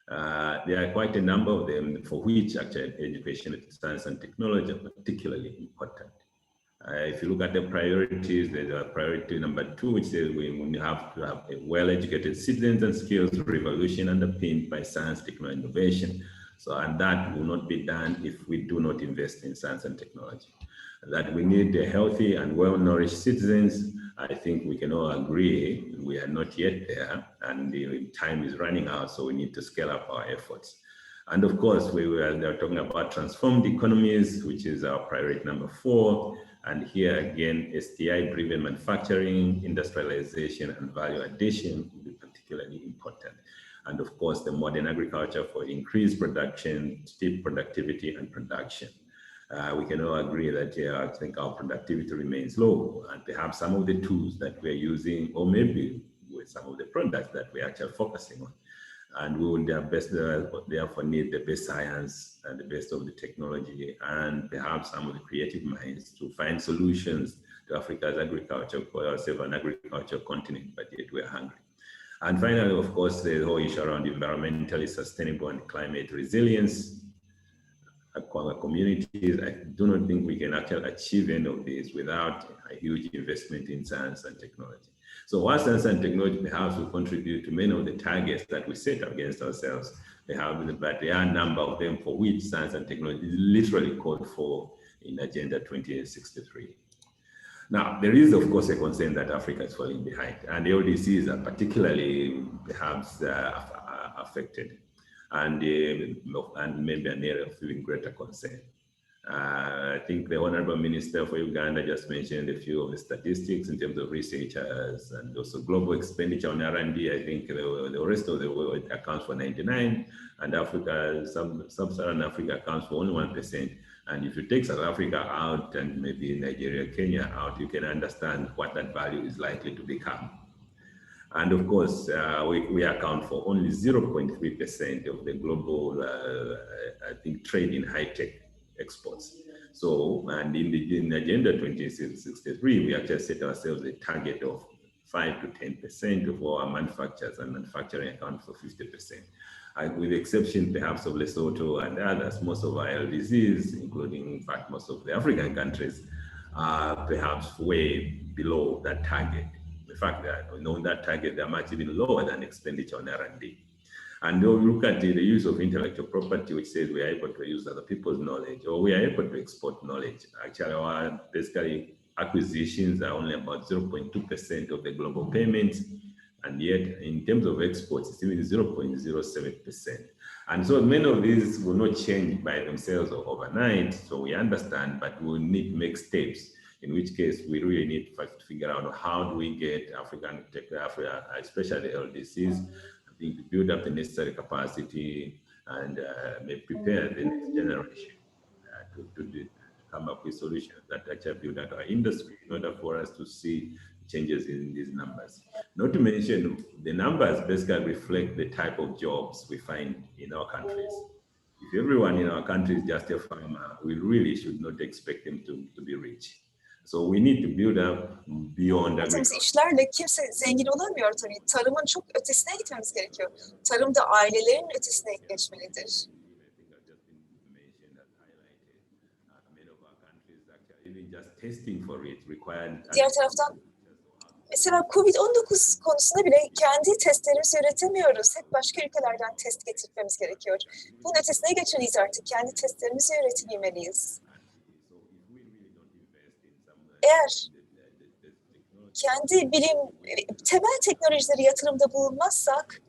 there are quite a number of them for which actually education, science and technology are particularly important. If you look at the priorities, there's a priority number 2, which says we have to have a well-educated citizens and skills revolution underpinned by science, technology, innovation. So, and that will not be done if we do not invest in science and technology. That we need a healthy and well-nourished citizens. I think we can all agree we are not yet there, and the time is running out, so we need to scale up our efforts. And of course, they're talking about transformed economies, which is our priority number 4. And here again, STI-driven manufacturing, industrialization, and value addition will be particularly important. And of course, the modern agriculture for increased production, steep productivity and production. We can all agree that I think our productivity remains low, and perhaps some of the tools that we're using, or maybe with some of the products that we're actually focusing on. And we will therefore need the best science and the best of the technology, and perhaps some of the creative minds to find solutions to Africa's agriculture, call ourselves an agricultural continent, but yet we're hungry. And finally, of course, the whole issue around environmentally sustainable and climate resilience. Communities, I do not think we can actually achieve any of these without a huge investment in science and technology. So while science and technology perhaps will contribute to many of the targets that we set against ourselves, but there are a number of them for which science and technology is literally called for in Agenda 2063. Now, there is, of course, a concern that Africa is falling behind, and the LDCs are particularly perhaps affected, and maybe an area of even greater concern. I think the Honorable Minister for Uganda just mentioned a few of the statistics in terms of researchers and also global expenditure on R&D. I think the rest of the world accounts for 99, and Africa, sub-Saharan Africa accounts for only 1%. And if you take South Africa out and maybe Nigeria, Kenya out, you can understand what that value is likely to become. And of course, we account for only 0.3% of the global, I think, trade in high-tech exports. So, and in Agenda 2063, we actually set ourselves a target of 5 to 10% of our manufacturers, and manufacturing account for 50%. With the exception perhaps of Lesotho and others, most of our LDCs, including in fact most of the African countries, are perhaps way below that target. The fact that we know that target, they're much even lower than expenditure on R&D. And when we look at the use of intellectual property, which says we are able to use other people's knowledge, or we are able to export knowledge. Actually, our basically acquisitions are only about 0.2% of the global payments. And yet, in terms of exports, it's even 0.07%. And so many of these will not change by themselves or overnight. So we understand, but we'll need to make steps, in which case we really need to figure out how do we get African tech, especially LDCs, to build up the necessary capacity and may prepare the next generation to come up with solutions that actually build out our industry in order for us to see changes in these numbers. Not to mention, the numbers basically reflect the type of jobs we find in our countries. If everyone in our country is just a farmer, we really should not expect them to be rich. So we need to build up beyond agriculture. İşlerle kimse zengin olamıyor tabii. Tarımın çok ötesine gitmemiz gerekiyor. Tarım da ailelerin ötesine geçmelidir. Diğer taraftan mesela Covid-19 konusunda bile kendi testlerimizi üretemiyoruz. Hep başka ülkelerden test getirmemiz gerekiyor. Bunun ötesine geçmeliyiz artık. Kendi testlerimizi üretebilmeliyiz. Eğer kendi temel teknolojileri yatırımda bulunmazsak,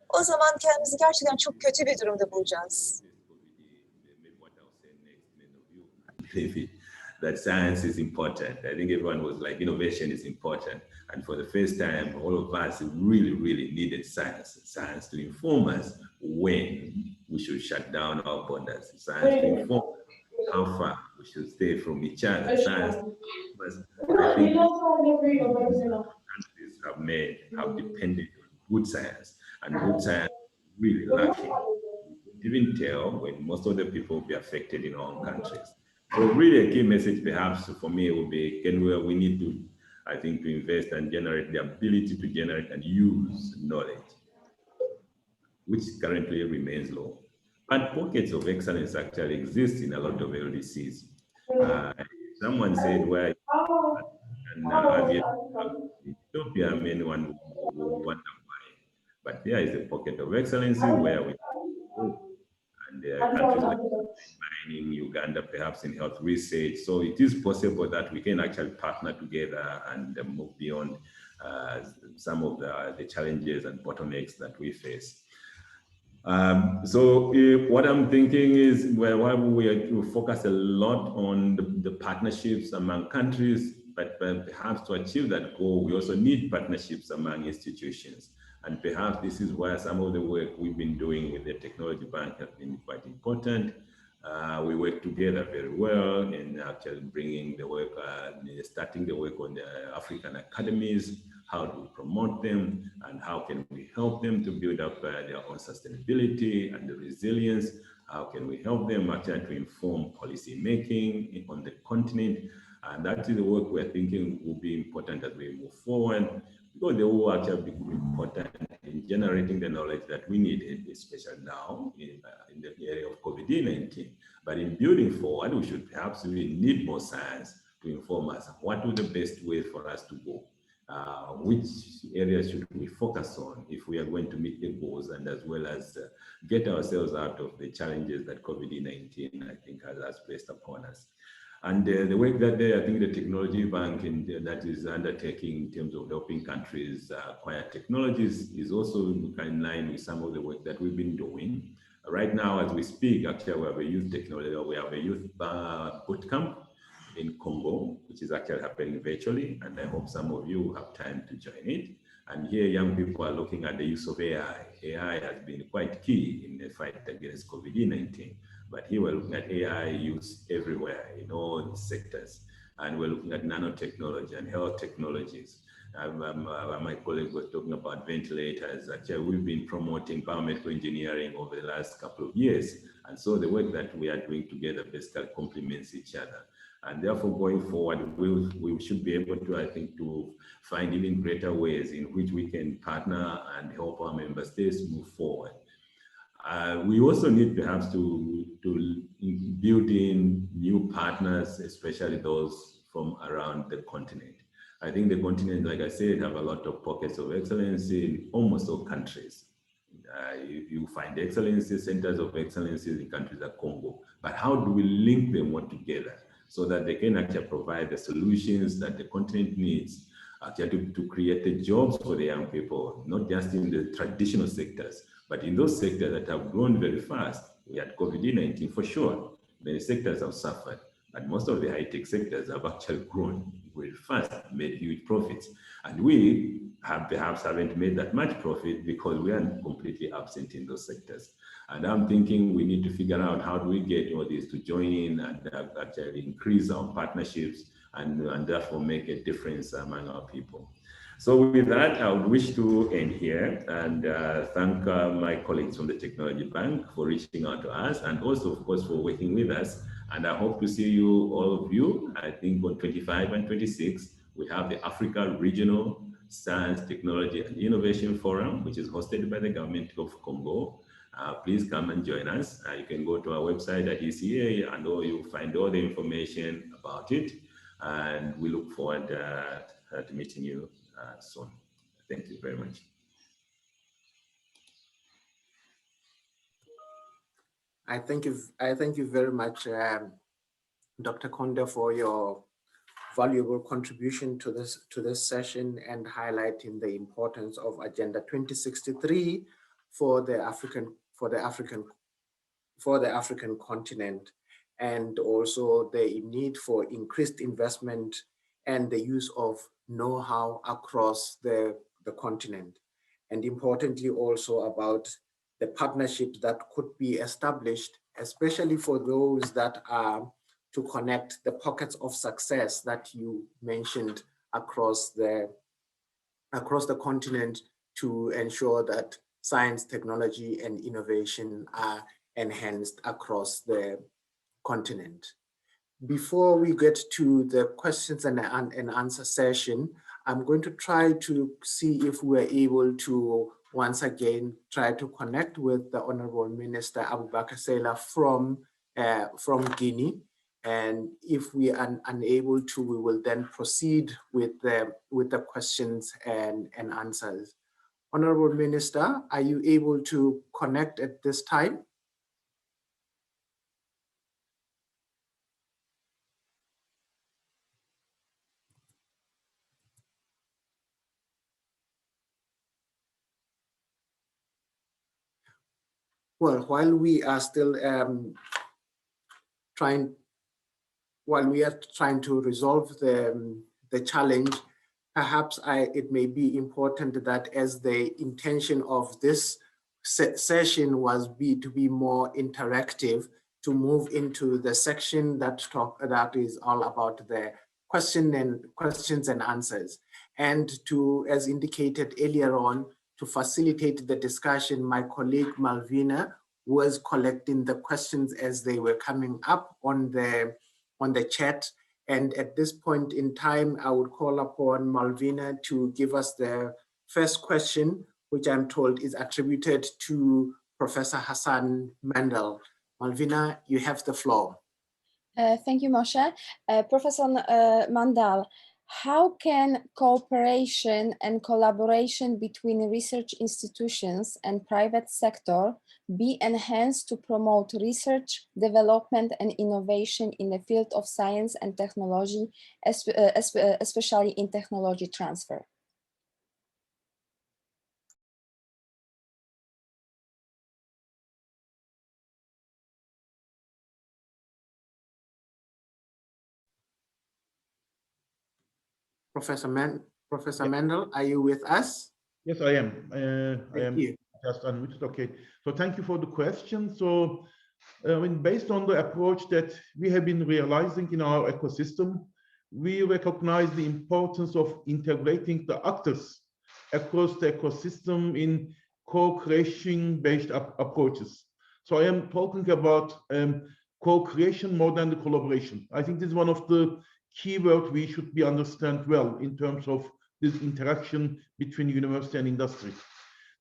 o zaman kendimizi gerçekten çok kötü bir durumda bulacağız. That science is important. I think everyone was like, innovation is important. And for the first time, all of us really needed science to inform us when we should shut down our borders, science to inform how far we should stay from each other. Science, I think countries have depended on good science, and good science is really lacking. You can tell when most of the people will be affected in our own countries. So really a key message perhaps for me would be, we need to, I think, to invest and generate the ability to generate and use knowledge, which currently remains low. But pockets of excellence actually exist in a lot of LDCs. Someone said, well, Ethiopia, many one will wonder why. But there is a pocket of excellence where we go. And there are countries like mining, Uganda, perhaps in health research. So it is possible that we can actually partner together and move beyond some of the challenges and bottlenecks that we face. So what I'm thinking is, while we focus a lot on the partnerships among countries, but perhaps to achieve that goal, we also need partnerships among institutions. And perhaps this is where some of the work we've been doing with the Technology Bank has been quite important. We work together very well in actually bringing the work, starting the work on the African academies. How do we promote them, and how can we help them to build up their own sustainability and the resilience? How can we help them actually to inform policy making on the continent? And that is the work we're thinking will be important as we move forward, because they will actually be important in generating the knowledge that we need, especially now in the area of COVID-19. But in building forward, we should perhaps really need more science to inform us what is the best way for us to go. Which areas should we focus on if we are going to meet the goals, and as well as get ourselves out of the challenges that COVID-19, I think, has placed upon us. And the work that I think the Technology Bank that is undertaking in terms of helping countries acquire technologies is also in line with some of the work that we've been doing. Right now, as we speak, actually, we have a youth technology, we have a youth bootcamp in Congo, which is actually happening virtually, and I hope some of you have time to join it. And here, young people are looking at the use of AI. AI has been quite key in the fight against COVID-19, but here we're looking at AI use everywhere in all sectors, and we're looking at nanotechnology and health technologies. My colleague was talking about ventilators. Actually, we've been promoting biomedical engineering over the last couple of years. And so the work that we are doing together basically complements each other. And therefore, going forward, we should be able to, I think, to find even greater ways in which we can partner and help our member states move forward. We also need perhaps to build in new partners, especially those from around the continent. I think the continent, like I said, have a lot of pockets of excellence in almost all countries. You find excellency, centers of excellence in countries like Congo, but how do we link them all together so that they can actually provide the solutions that the continent needs actually to create the jobs for the young people, not just in the traditional sectors, but in those sectors that have grown very fast. We had COVID-19 for sure. Many sectors have suffered, but most of the high-tech sectors have actually grown very fast, made huge profits. And we have perhaps haven't made that much profit because we are completely absent in those sectors. And I'm thinking we need to figure out how do we get all these to join in and actually increase our partnerships and therefore make a difference among our people. So with that, I would wish to end here and thank my colleagues from the Technology Bank for reaching out to us and also, of course, for working with us. And I hope to see you, all of you, I think on 25 and 26, we have the Africa Regional Science, Technology and Innovation Forum, which is hosted by the government of Congo. Please come and join us. You can go to our website at ECA and you'll find all the information about it. And we look forward to meeting you soon. Thank you very much. I thank you very much, Dr. Konde, for your valuable contribution to this session and highlighting the importance of Agenda 2063 for the African continent, and also the need for increased investment and the use of know-how across the continent, and importantly also about the partnerships that could be established, especially for those that are to connect the pockets of success that you mentioned across the continent to ensure that science, technology, and innovation are enhanced across the continent. Before we get to the questions and answer session, I'm going to try to see if we're able to once again try to connect with the Honorable Minister Abubakar Sela from Guinea. And if we are unable to, we will then proceed with the questions and answers. Honorable Minister, are you able to connect at this time? Well, while we are still trying to resolve the challenge, perhaps it may be important that as the intention of this session was to be more interactive, to move into the section that is all about the questions and answers, and to, as indicated earlier on, to facilitate the discussion, my colleague Malvina was collecting the questions as they were coming up on the chat. And at this point in time, I would call upon Malvina to give us the first question, which I'm told is attributed to Professor Hassan Mandel. Malvina, you have the floor. Thank you, Moshe. Professor Mandel, how can cooperation and collaboration between research institutions and private sector be enhanced to promote research, development, and innovation in the field of science and technology, especially in technology transfer? Professor Mendel, are you with us? Yes, I am. I am you. just unmuted. Okay. So thank you for the question. So, based on the approach that we have been realizing in our ecosystem, we recognize the importance of integrating the actors across the ecosystem in co-creation based approaches. So I am talking about co-creation more than the collaboration. I think this is one of the key words we should be understand well in terms of this interaction between university and industry.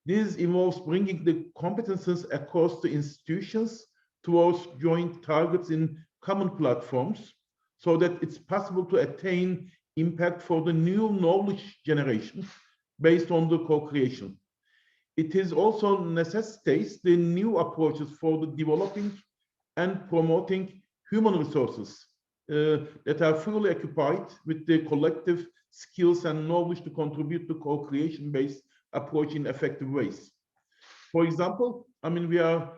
This involves bringing the competences across the institutions towards joint targets in common platforms so that it's possible to attain impact for the new knowledge generation based on the co-creation. It is also necessitates the new approaches for the developing and promoting human resources that are fully occupied with the collective skills and knowledge to contribute to co-creation based approach in effective ways. For example, we are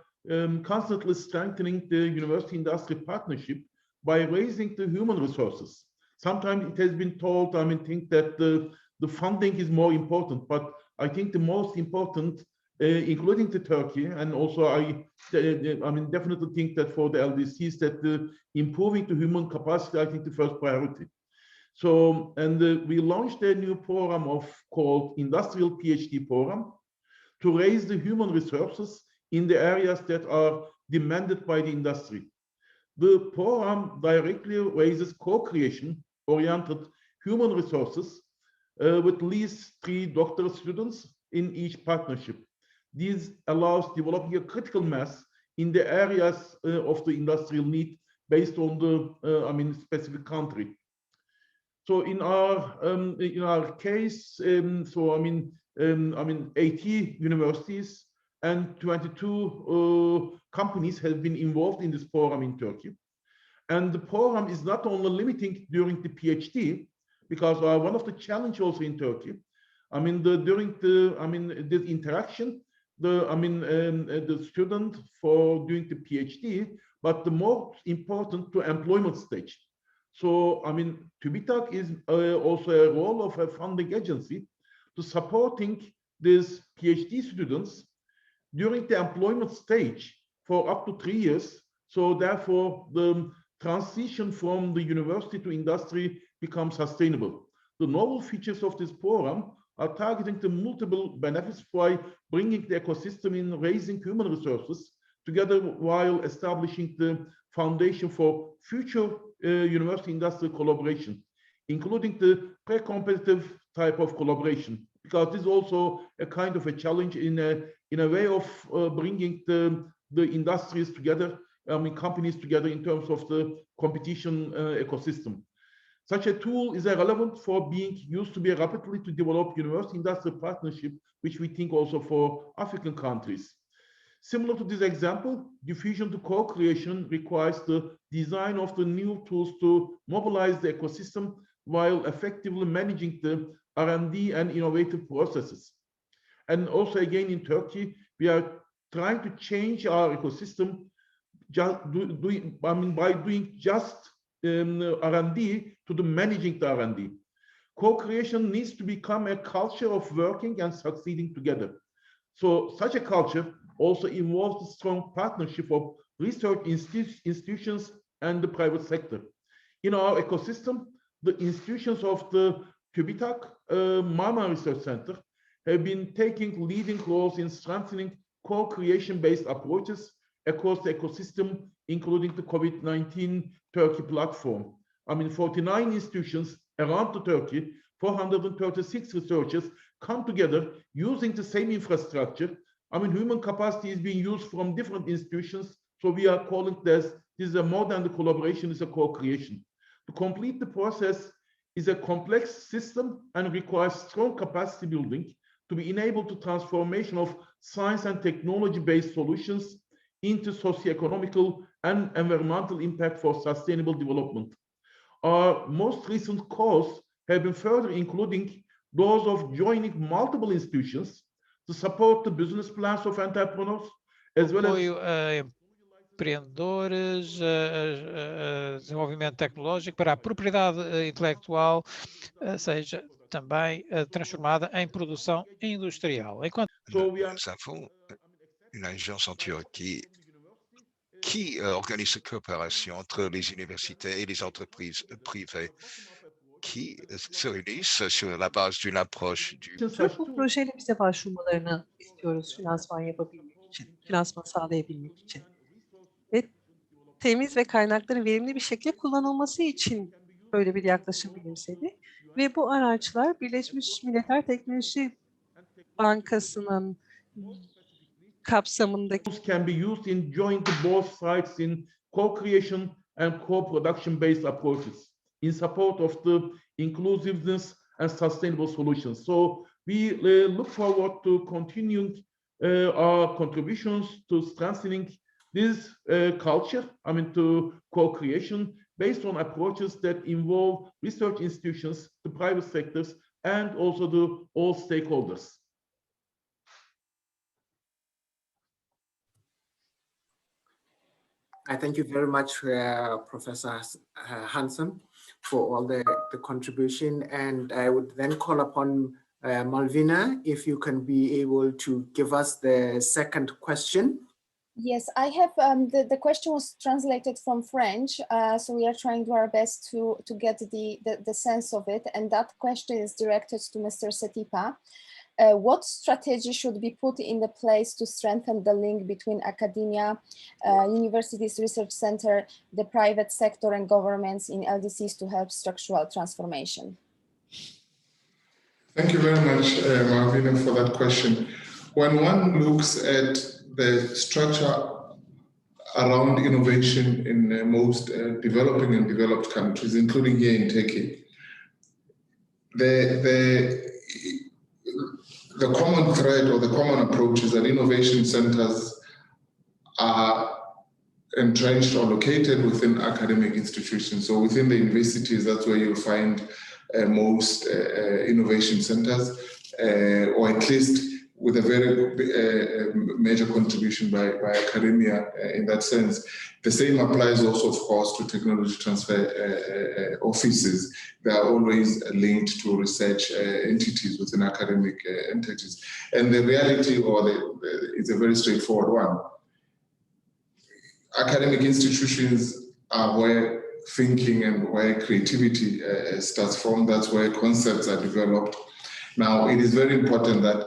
constantly strengthening the university-industry partnership by raising the human resources. Sometimes it has been told, think that the funding is more important, but I think the most important, including the Turkey, and also I definitely think that for the LDCs, that improving the human capacity, I think the first priority. So, and we launched a new program called Industrial PhD Program to raise the human resources in the areas that are demanded by the industry. The program directly raises co-creation oriented human resources with at least 3 doctoral students in each partnership. This allows developing a critical mass in the areas of the industrial need based on the specific country. So in our case, 80 universities and 22 companies have been involved in this program in Turkey. And the program is not only limiting during the PhD, because one of the challenges also in Turkey, during this interaction, the student for doing the PhD, but the most important to employment stage. So, TÜBİTAK is also a role of a funding agency to supporting these PhD students during the employment stage for up to 3 years. So therefore, the transition from the university to industry becomes sustainable. The novel features of this program are targeting the multiple benefits by bringing the ecosystem in raising human resources together while establishing the foundation for future university-industry collaboration, including the pre-competitive type of collaboration, because this is also a kind of a challenge in a way of bringing the industries together, companies together in terms of the competition ecosystem. Such a tool is relevant for being used to be rapidly to develop university-industry partnership, which we think also for African countries. Similar to this example, diffusion to co-creation requires the design of the new tools to mobilize the ecosystem while effectively managing the R&D and innovative processes. And also again in Turkey, we are trying to change our ecosystem by doing just R&D to the managing the R&D. Co-creation needs to become a culture of working and succeeding together. So such a culture also involves the strong partnership of research institutions and the private sector. In our ecosystem, the institutions of the TÜBİTAK Marmara Research Center have been taking leading roles in strengthening co-creation based approaches across the ecosystem, including the COVID-19 Turkey platform. 49 institutions around the Turkey, 436 researchers come together using the same infrastructure. Human capacity is being used from different institutions, so we are calling this is a more than the collaboration, is a co-creation. To complete the process is a complex system and requires strong capacity building to be enabled to transformation of science and technology-based solutions into socio-economical and environmental impact for sustainable development. Our most recent calls have been further including those of joining multiple institutions to support the business plans of entrepreneurs, as well as empreendedores, desenvolvimento tecnológico, para a propriedade intelectual seja também transformada em produção industrial. Enquanto nous avons une agence en Turquie qui organise une coopération entre les universités et les entreprises privées qui se réunissent sur la base d'une approche du... Bu projeyle bize başvurmalarını istiyoruz finansman yapabilmek için, finansman sağlayabilmek için. Ve temiz ve kaynakların verimli bir şekilde kullanılması için böyle bir yaklaşım benimsedi. Ve bu araçlar Birleşmiş Milletler Teknoloji Bankası'nın kapsamındaki can be used in joint both sides in co-creation and co-production based approaches in support of the inclusiveness and sustainable solutions. So we look forward to continuing our contributions to strengthening this culture, to co-creation based on approaches that involve research institutions, the private sectors, and also all stakeholders. I thank you very much, Professor Hansen, for all the contribution. And I would then call upon Malvina, if you can be able to give us the second question. Yes, I have, the question was translated from French, so we are trying to our best to get the sense of it. And that question is directed to Mr. Setipa. What strategy should be put in the place to strengthen the link between academia, universities, research center, the private sector and governments in LDCs to help structural transformation? Thank you very much, Malvina, for that question. When one looks at the structure around innovation in most developing and developed countries, including here in Turkey, the common thread or the common approach is that innovation centers are entrenched or located within academic institutions. So within the universities, that's where you'll find most innovation centers, or at least with a very major contribution by academia in that sense. The same applies also, of course, to technology transfer offices. They are always linked to research entities within academic entities. And the reality, it's a very straightforward one. Academic institutions are where thinking and where creativity starts from. That's where concepts are developed. Now, it is very important that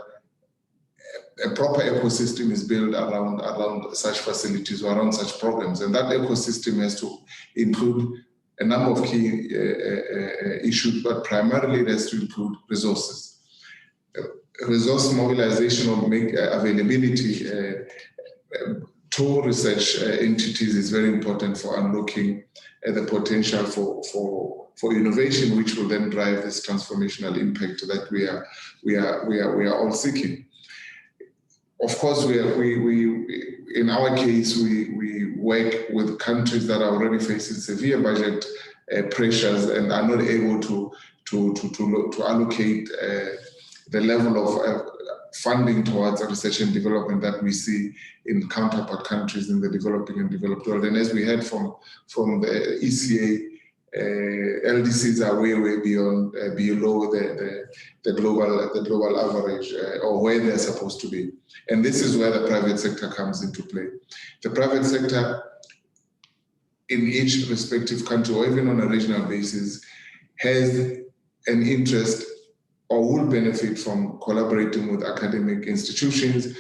a proper ecosystem is built around such facilities or around such programs. And that ecosystem has to include a number of key issues, but primarily it has to include resources. Resource mobilization or availability to research entities is very important for unlocking the potential for innovation, which will then drive this transformational impact that we are all seeking. Of course, in our case, we work with countries that are already facing severe budget pressures and are not able to allocate the level of funding towards research and development that we see in counterpart countries in the developing and developed world. And as we heard from the ECA, LDCs are way beyond below the global average or where they're supposed to be. And this is where the private sector comes into play. The private sector in each respective country or even on a regional basis has an interest or will benefit from collaborating with academic institutions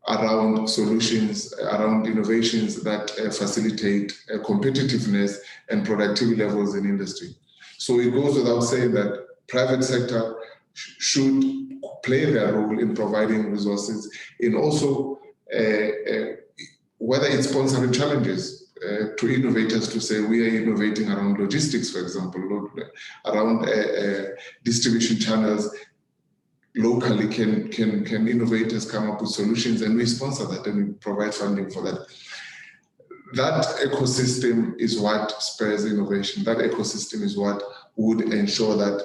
around solutions, around innovations that facilitate competitiveness and productivity levels in industry. So it goes without saying that private sector should play their role in providing resources, in also whether it's sponsoring challenges to innovators to say we are innovating around logistics, for example, around distribution channels. Locally, can innovators come up with solutions, and we sponsor that and we provide funding for that. That ecosystem is what spurs innovation. That ecosystem is what would ensure that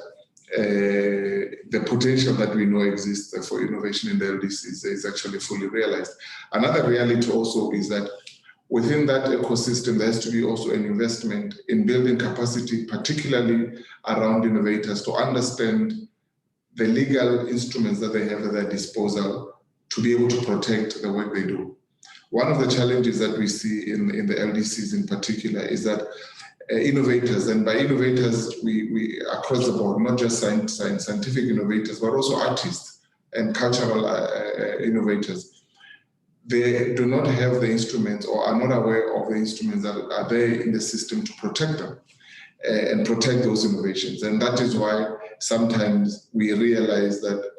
the potential that we know exists for innovation in the LDCs is actually fully realized. Another reality also is that within that ecosystem, there has to be also an investment in building capacity, particularly around innovators, to understand the legal instruments that they have at their disposal to be able to protect the work they do. One of the challenges that we see in the LDCs in particular is that innovators, and by innovators, we across the board, not just scientific innovators, but also artists and cultural innovators, they do not have the instruments or are not aware of the instruments that are there in the system to protect them and protect those innovations. And that is why sometimes we realize that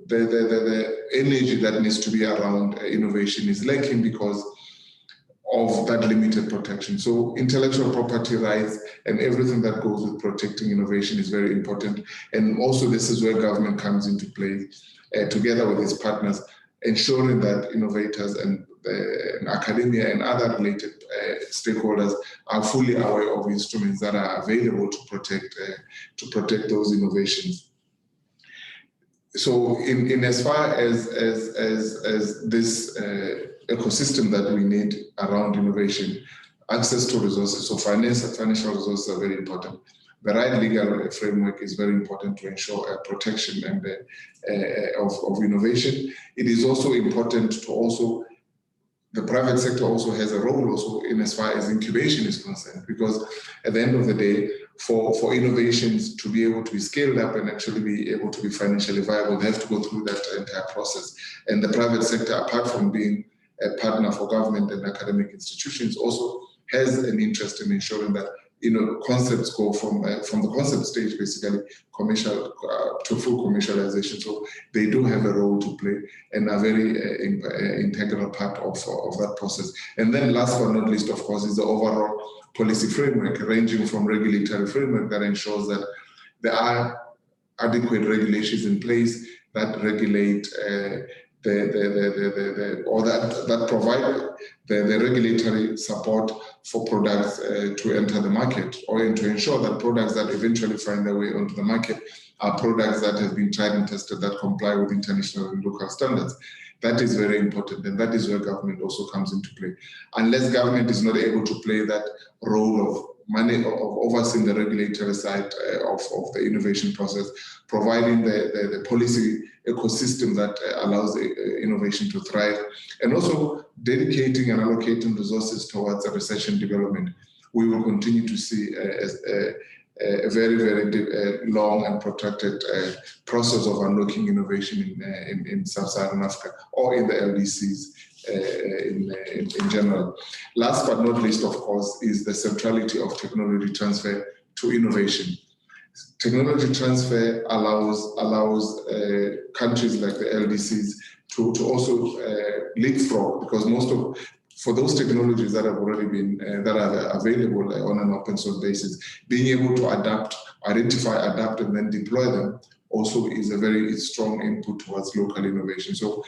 the energy that needs to be around innovation is lacking because of that limited protection. So intellectual property rights and everything that goes with protecting innovation is very important. And also this is where government comes into play together with its partners, ensuring that innovators and academia and other related stakeholders are fully aware of instruments that are available to protect those innovations. So in as far as this ecosystem that we need around innovation, access to resources, so financial resources are very important. The right legal framework is very important to ensure protection and of innovation. It is also important to also, the private sector also has a role also in as far as incubation is concerned, because at the end of the day, for innovations to be able to be scaled up and actually be able to be financially viable, they have to go through that entire process. And the private sector, apart from being a partner for government and academic institutions, also has an interest in ensuring that concepts go from the concept stage, basically, commercial to full commercialization. So they do have a role to play and are very integral part of that process. And then last but not least, of course, is the overall policy framework, ranging from regulatory framework that ensures that there are adequate regulations in place that regulate that provide the regulatory support for products to enter the market, or to ensure that products that eventually find their way onto the market are products that have been tried and tested, that comply with international and local standards. That is very important, and that is where government also comes into play. Unless government is not able to play that role of overseeing the regulatory side of the innovation process, providing the policy ecosystem that allows innovation to thrive, and also dedicating and allocating resources towards research and development, we will continue to see a very, very long and protracted process of unlocking innovation in sub-Saharan Africa or in the LDCs in general. Last but not least, of course, is the centrality of technology transfer to innovation. Technology transfer allows countries like the LDCs to also leapfrog, because for those technologies that have already been that are available on an open source basis, being able to identify, adapt, and then deploy them also is a very strong input towards local innovation. So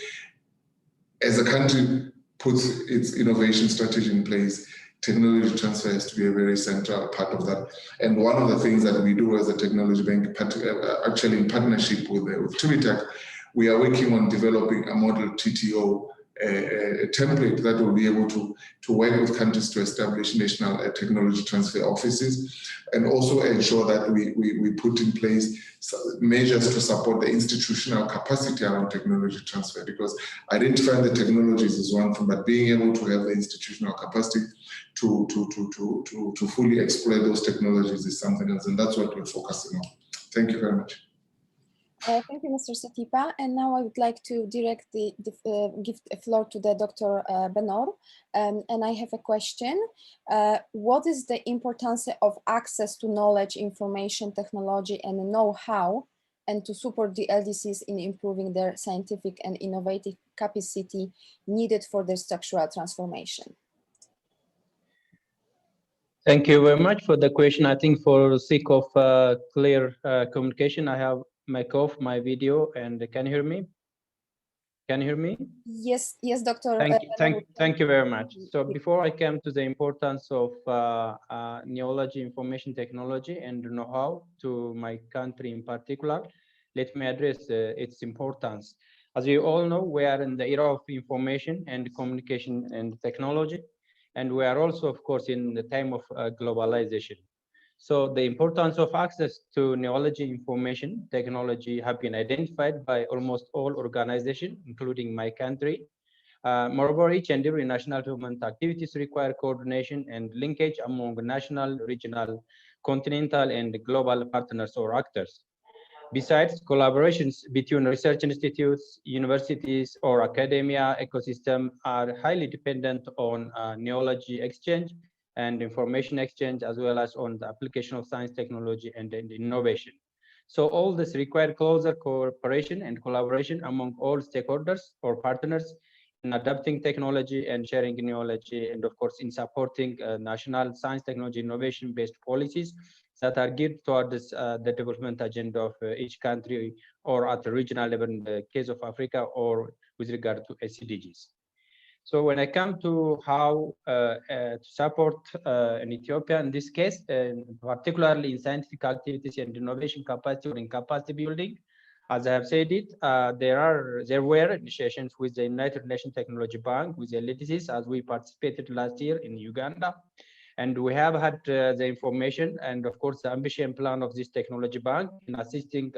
as a country puts its innovation strategy in place, technology transfer has to be a very central part of that. And one of the things that we do as a technology bank, actually in partnership with Tubitech, we are working on developing a model TTO, a template that will be able to work with countries to establish national technology transfer offices, and also ensure that we put in place measures to support the institutional capacity around technology transfer, because identifying the technologies is one thing, but being able to have the institutional capacity to fully exploit those technologies is something else, and that's what we're focusing on. Thank you very much. Thank you, Mr. Satipa. And now I would like to direct give the floor to the Dr. Bennu. And I have a question. What is the importance of access to knowledge, information, technology, and know-how, and to support the LDCs in improving their scientific and innovative capacity needed for their structural transformation? Thank you very much for the question. I think for the sake of clear communication, I have my video, and can you hear me? Can you hear me? Yes, Dr. Thank you very much. So before I come to the importance of knowledge, information technology, and know-how to my country in particular, let me address its importance. As you all know, we are in the era of information and communication and technology. And we are also, of course, in the time of globalization. So the importance of access to knowledge, information, technology have been identified by almost all organizations, including my country. Moreover, each and every national development activities require coordination and linkage among national, regional, continental, and global partners or actors. Besides, collaborations between research institutes, universities, or academia ecosystem are highly dependent on knowledge exchange and information exchange, as well as on the application of science, technology, and innovation. So all this require closer cooperation and collaboration among all stakeholders or partners in adapting technology and sharing knowledge, and of course in supporting national science, technology, innovation-based policies that are geared towards the development agenda of each country, or at the regional level in the case of Africa, or with regard to SDGs. So when I come to how to support in Ethiopia, in this case, particularly in scientific activities and innovation capacity or in capacity building, as I have said it, there were initiations with the United Nations Technology Bank, with the LDCs, as we participated last year in Uganda. And we have had the information and, of course, the ambition plan of this technology bank in assisting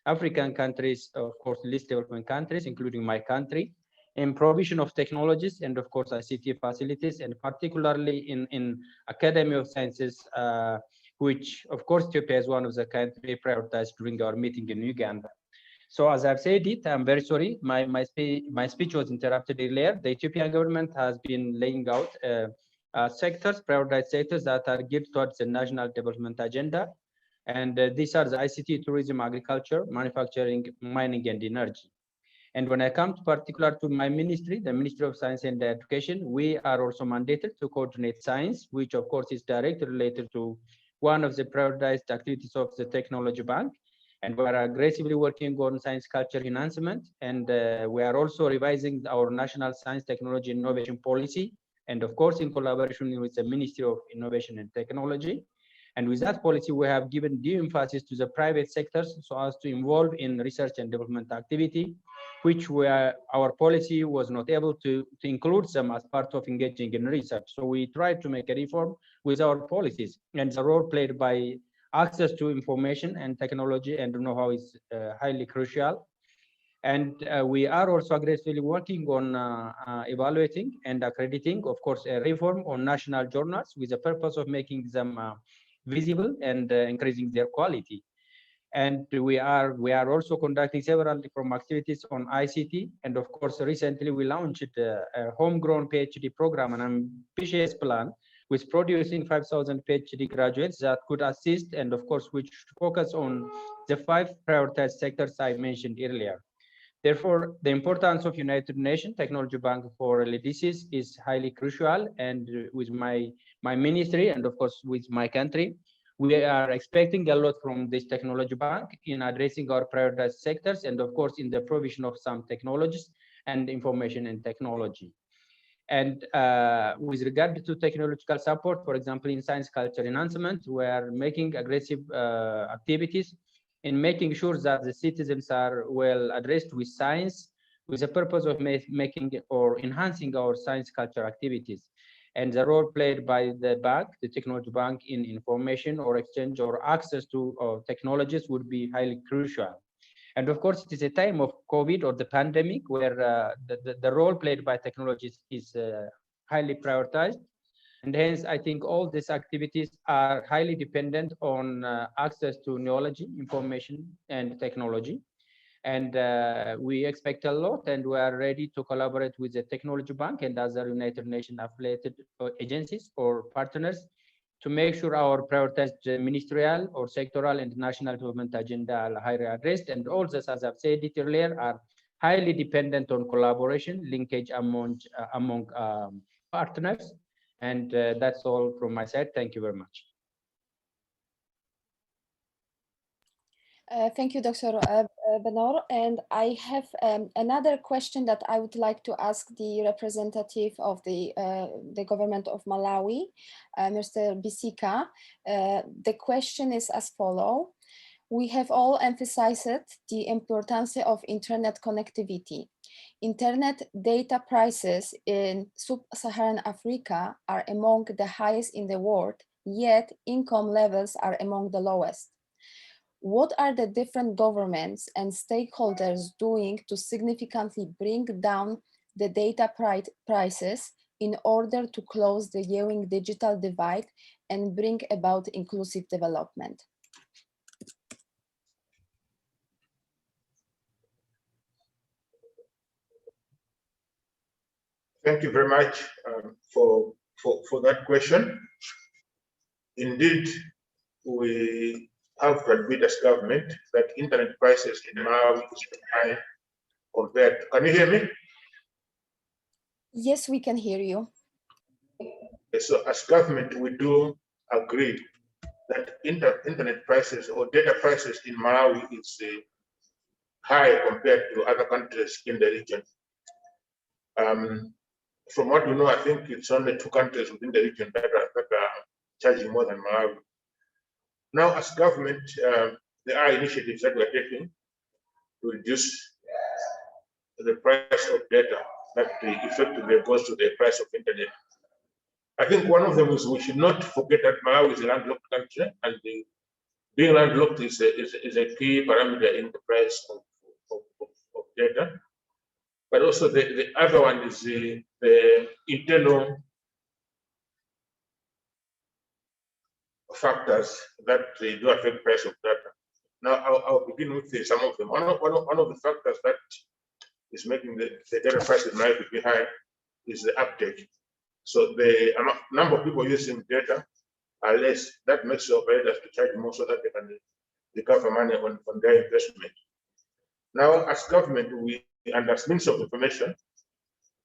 African countries, of course, least developing countries, including my country, in provision of technologies and, of course, ICT facilities, and particularly in Academy of Sciences, which, of course, Ethiopia is one of the countries prioritized during our meeting in Uganda. So as I've said it, I'm very sorry, my speech was interrupted earlier. The Ethiopian government has been laying out sectors, prioritized sectors that are geared towards the national development agenda. And these are the ICT, tourism, agriculture, manufacturing, mining, and energy. And when I come to particular to my ministry, the Ministry of Science and Education, we are also mandated to coordinate science, which of course is directly related to one of the prioritized activities of the Technology Bank. And we are aggressively working on science culture enhancement. And we are also revising our national science, technology, innovation policy. And of course, in collaboration with the Ministry of Innovation and Technology. And with that policy, we have given due emphasis to the private sectors so as to involve in research and development activity, which our policy was not able to include them as part of engaging in research. So we tried to make a reform with our policies, and the role played by access to information and technology and know-how is highly crucial. And we are also aggressively working on evaluating and accrediting, of course, a reform on national journals with the purpose of making them visible and increasing their quality. And we are also conducting several reform activities on ICT. And of course, recently we launched a homegrown PhD program, an ambitious plan with producing 5,000 PhD graduates that could assist, and of course, which focus on the 5 prioritized sectors I mentioned earlier. Therefore, the importance of United Nations Technology Bank for LDCs is highly crucial. And with my ministry, and of course with my country, we are expecting a lot from this technology bank in addressing our prioritized sectors, and of course in the provision of some technologies and information and technology. And with regard to technological support, for example, in science culture enhancement, we are making aggressive activities in making sure that the citizens are well addressed with science, with the purpose of making or enhancing our science culture activities. And the role played by the bank, the technology bank, in information or exchange or access to technologies would be highly crucial. And of course, it is a time of COVID or the pandemic where the role played by technologies is highly prioritized. And hence, I think all these activities are highly dependent on access to knowledge, information, and technology. And we expect a lot, and we are ready to collaborate with the Technology Bank and other United Nations affiliated agencies or partners to make sure our prioritized ministerial or sectoral and national development agenda are highly addressed. And all this, as I've said it earlier, are highly dependent on collaboration, linkage among partners. And that's all from my side. Thank you very much. Thank you, Dr. Bennu. And I have another question that I would like to ask the representative of the government of Malawi, Mr. Bisika. The question is as follows. We have all emphasized the importance of internet connectivity. Internet data prices in sub-Saharan Africa are among the highest in the world, yet income levels are among the lowest. What are the different governments and stakeholders doing to significantly bring down the data prices in order to close the yawning digital divide and bring about inclusive development? Thank you very much for that question. Indeed, we have to admit as government that internet prices in Malawi is high compared to, can you hear me? Yes, we can hear you. So as government, we do agree that internet prices or data prices in Malawi is high compared to other countries in the region. From what we know, I think it's only 2 countries within the region that are charging more than Malawi. Now, as government, there are initiatives that we're taking to reduce the price of data that effectively goes to the price of internet. I think one of them is we should not forget that Malawi is a landlocked country, and being landlocked is a key parameter in the price of data. But also the other one is the internal factors that do affect price of data. Now I'll begin with some of them. One of the factors that is making the data prices now to be high is the uptake. So the number of people using data are less. That makes the operators to charge more so that they can recover money on their investment. Now, as government, and as Minister of Information,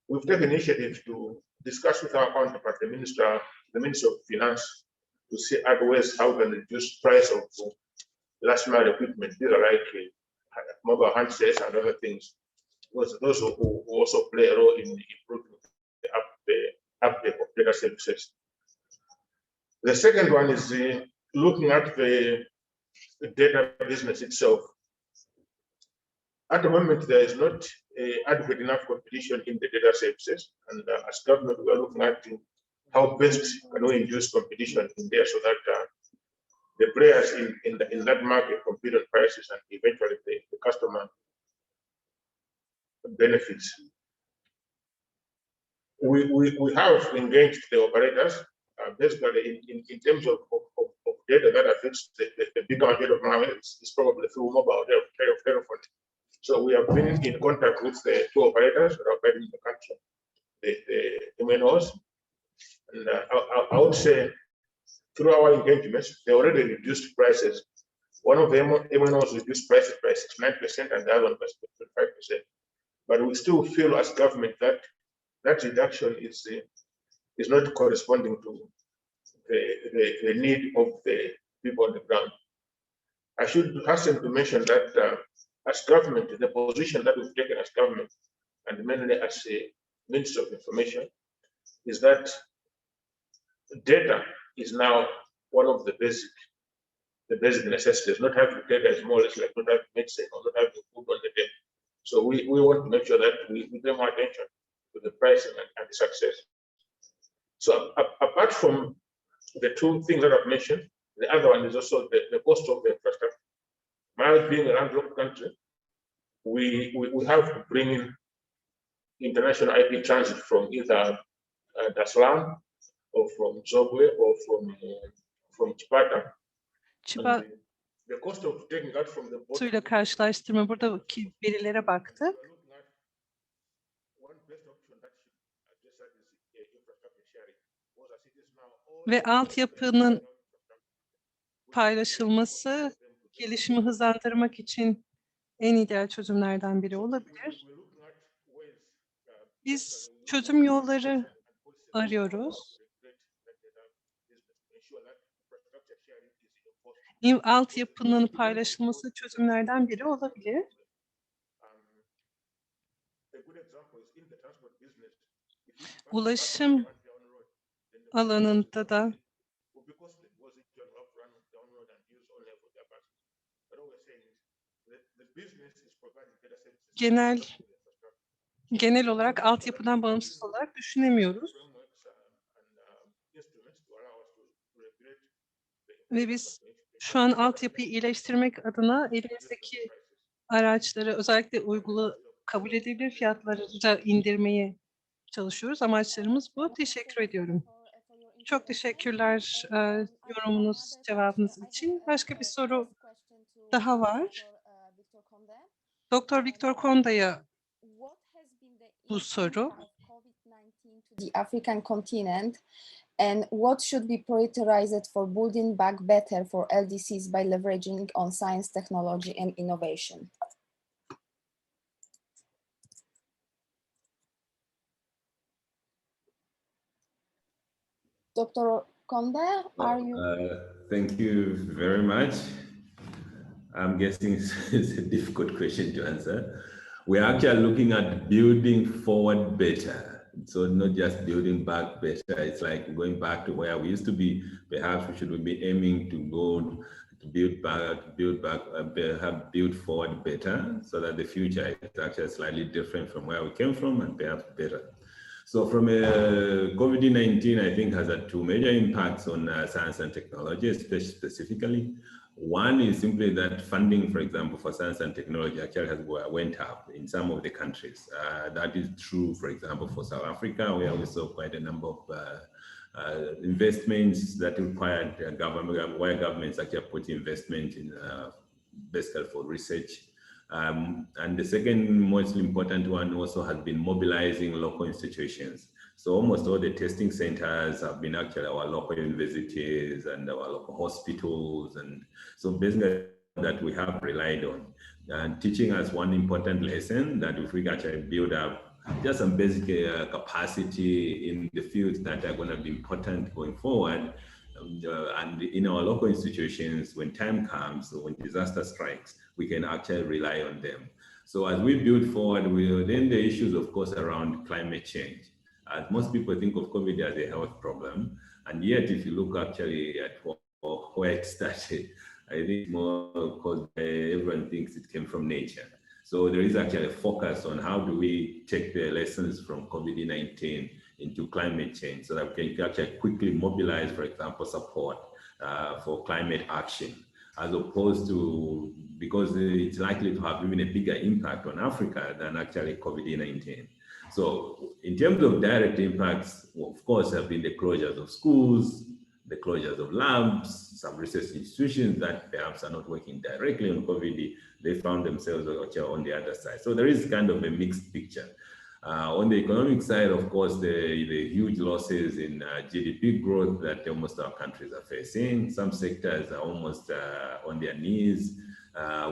we've taken initiatives to discuss with our counterpart, the Minister of Finance, to see other ways how we can reduce price of last mile equipment. These are like mobile handsets and other things. Those who also play a role in improving the uptake of data services. The second one is looking at the data business itself. At the moment, there is not adequate enough competition in the data services, and as government, we are looking at how best can we induce competition in there so that the players in that market compete on prices and eventually the customer benefits. We have engaged the operators basically in terms of data that affects the big market of Malawi. It's probably through mobile telephone. So we have been in contact with the 2 operators that are operating in the country, the MNOs, and I would say through our engagements, they already reduced prices. One of the MNOs reduced prices by 69% and the other one by 25%. But we still feel as government that that reduction is not corresponding to the need of the people on the ground. I should hasten to mention that as government, the position that we've taken as government, and mainly as a Minister of Information, is that data is now one of the basic necessities. Not having data is more or less like not having medicine or not having food on the table. So we want to make sure that we pay more attention to the pricing and the success. So apart from the 2 things that I've mentioned, the other one is also the cost of the infrastructure. Malawi being a landlocked country, we have to bring in international IP transit from either Dar es Salaam or from Zobwe or from Chipata. The cost of taking that from the border. Suyla karşılaştırma buradaki verilere baktık. Ve altyapının paylaşılması gelişimi hızlandırmak için en ideal çözümlerden biri olabilir. Biz çözüm yolları arıyoruz. Altyapının paylaşılması çözümlerden biri olabilir. Ulaşım alanında da genel olarak altyapıdan bağımsız olarak düşünemiyoruz. Ve biz şu an altyapıyı iyileştirmek adına elimizdeki araçları özellikle kabul edilebilir fiyatlara indirmeye çalışıyoruz. Amaçlarımız bu. Teşekkür ediyorum. Çok teşekkürler yorumunuz, cevabınız için. Başka bir soru daha var. Dr. Victor Konda'ya bu soru. The African continent, and what should be prioritized for building back better for LDCs by leveraging on science, technology, and innovation? Dr. Konda, are you? Thank you very much. I'm guessing it's a difficult question to answer. We're actually looking at building forward better. So not just building back better. It's like going back to where we used to be. Perhaps we should be aiming to go to build forward better, so that the future is actually slightly different from where we came from and perhaps better. So from COVID-19, I think has had two major impacts on science and technology, specifically. One is simply that funding, for example, for science and technology actually went up in some of the countries. That is true, for example, for South Africa, where we saw quite a number of investments that required where governments actually put investment in basically for research. And the second most important one also has been mobilizing local institutions. So almost all the testing centers have been actually our local universities and our local hospitals. And so basically that we have relied on, and teaching us one important lesson, that if we actually build up just some basic capacity in the fields that are going to be important going forward, and in our local institutions, when time comes, when disaster strikes, we can actually rely on them. So as we build forward, then the issues, of course, around climate change. As most people think of COVID as a health problem, and yet if you look actually at where it started, I think more because everyone thinks it came from nature. So there is actually a focus on how do we take the lessons from COVID-19 into climate change, so that we can actually quickly mobilize, for example, support for climate action, as opposed to, because it's likely to have even a bigger impact on Africa than actually COVID-19. So in terms of direct impacts, of course, have been the closures of schools, the closures of labs, some research institutions that perhaps are not working directly on COVID, they found themselves on the other side. So there is kind of a mixed picture. On the economic side, of course, the huge losses in GDP growth that almost our countries are facing. Some sectors are almost on their knees.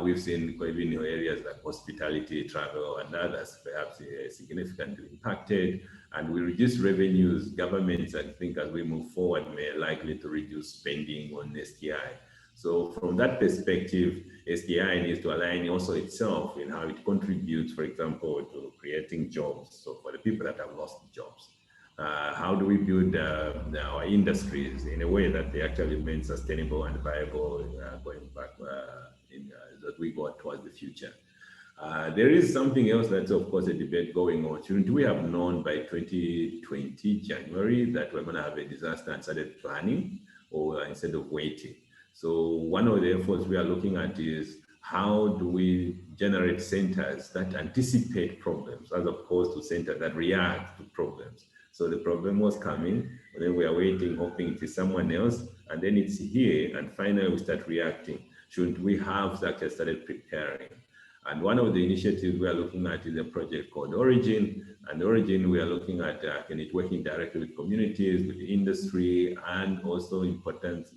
We've seen even areas like hospitality, travel, and others perhaps significantly impacted. And we reduce revenues. Governments, I think, as we move forward, may likely to reduce spending on STI. So from that perspective, STI needs to align also itself in how it contributes, for example, to creating jobs. So for the people that have lost jobs, how do we build our industries in a way that they actually remain sustainable and viable going back as we go towards the future? There is something else that's, of course, a debate going on. Shouldn't we have known by 2020, January, that we're going to have a disaster and started planning, or instead of waiting? So one of the efforts we are looking at is how do we generate centers that anticipate problems as opposed to centers that react to problems. So the problem was coming, and then we are waiting, hoping it is someone else, and then it's here, and finally we start reacting. Shouldn't we have actually started preparing? And one of the initiatives we are looking at is a project called Origin. And Origin, we are looking at working directly with communities, with industry, and also important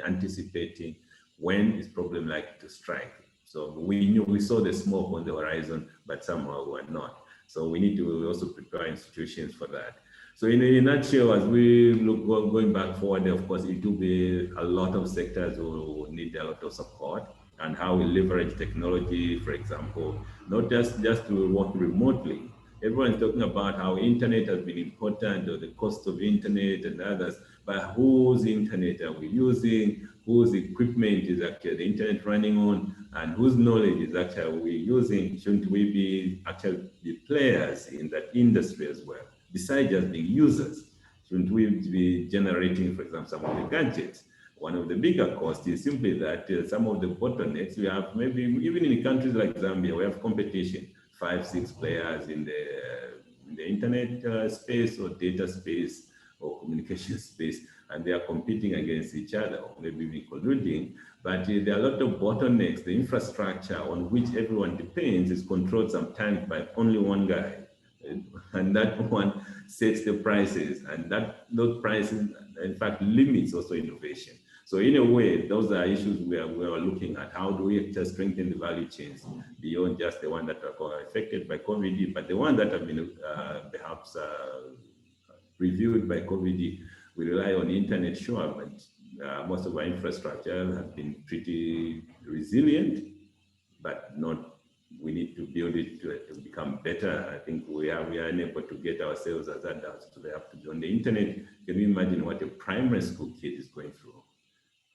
anticipating when is problem likely to strike. So we saw the smoke on the horizon, but somehow we're not. So we need to also prepare institutions for that. So in a nutshell, as we look going back forward, of course, it will be a lot of sectors who need a lot of support, and how we leverage technology, for example, not just to work remotely, Everyone's talking about how internet has been important, or the cost of internet and others, but whose internet are we using? Whose equipment is actually the internet running on? And whose knowledge is actually we using? Shouldn't we be actually the players in that industry as well, besides just being users? Shouldn't we be generating, for example, some of the gadgets? One of the bigger costs is simply that some of the bottlenecks we have, maybe even in countries like Zambia, we have competition, 5, 6 players in the internet space or data space or communication space, and they are competing against each other, or maybe even colluding. But there are a lot of bottlenecks. The infrastructure on which everyone depends is controlled sometimes by only one guy. And that one sets the prices, and those prices, in fact, limits also innovation. So in a way, those are issues we are looking at. How do we just strengthen the value chains beyond just the ones that are affected by COVID, but the ones that have been perhaps reviewed by COVID? We rely on the internet, sure, but most of our infrastructure has been pretty resilient, but not. We need to build it to become better. I think we are unable to get ourselves as adults to have to be on the internet. Can you imagine what a primary school kid is going through?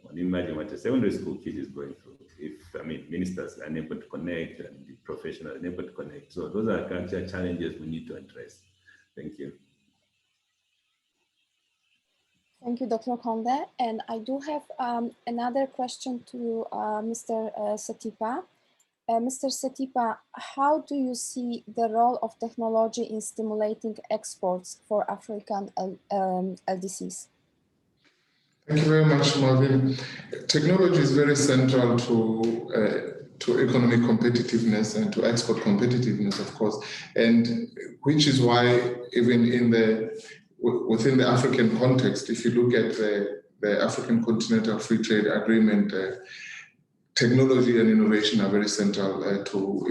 Can you imagine what a secondary school kid is going through? If, ministers are unable to connect and the professionals are unable to connect. So those are cultural challenges we need to address. Thank you. Thank you, Dr. Konde. And I do have another question to Mr. Setipa. Mr. Setipa, how do you see the role of technology in stimulating exports for African LDCs? Thank you very much, Marvin. Technology is very central to economic competitiveness and to export competitiveness, of course, and which is why even within the African context, if you look at the African Continental Free Trade Agreement, technology and innovation are very central to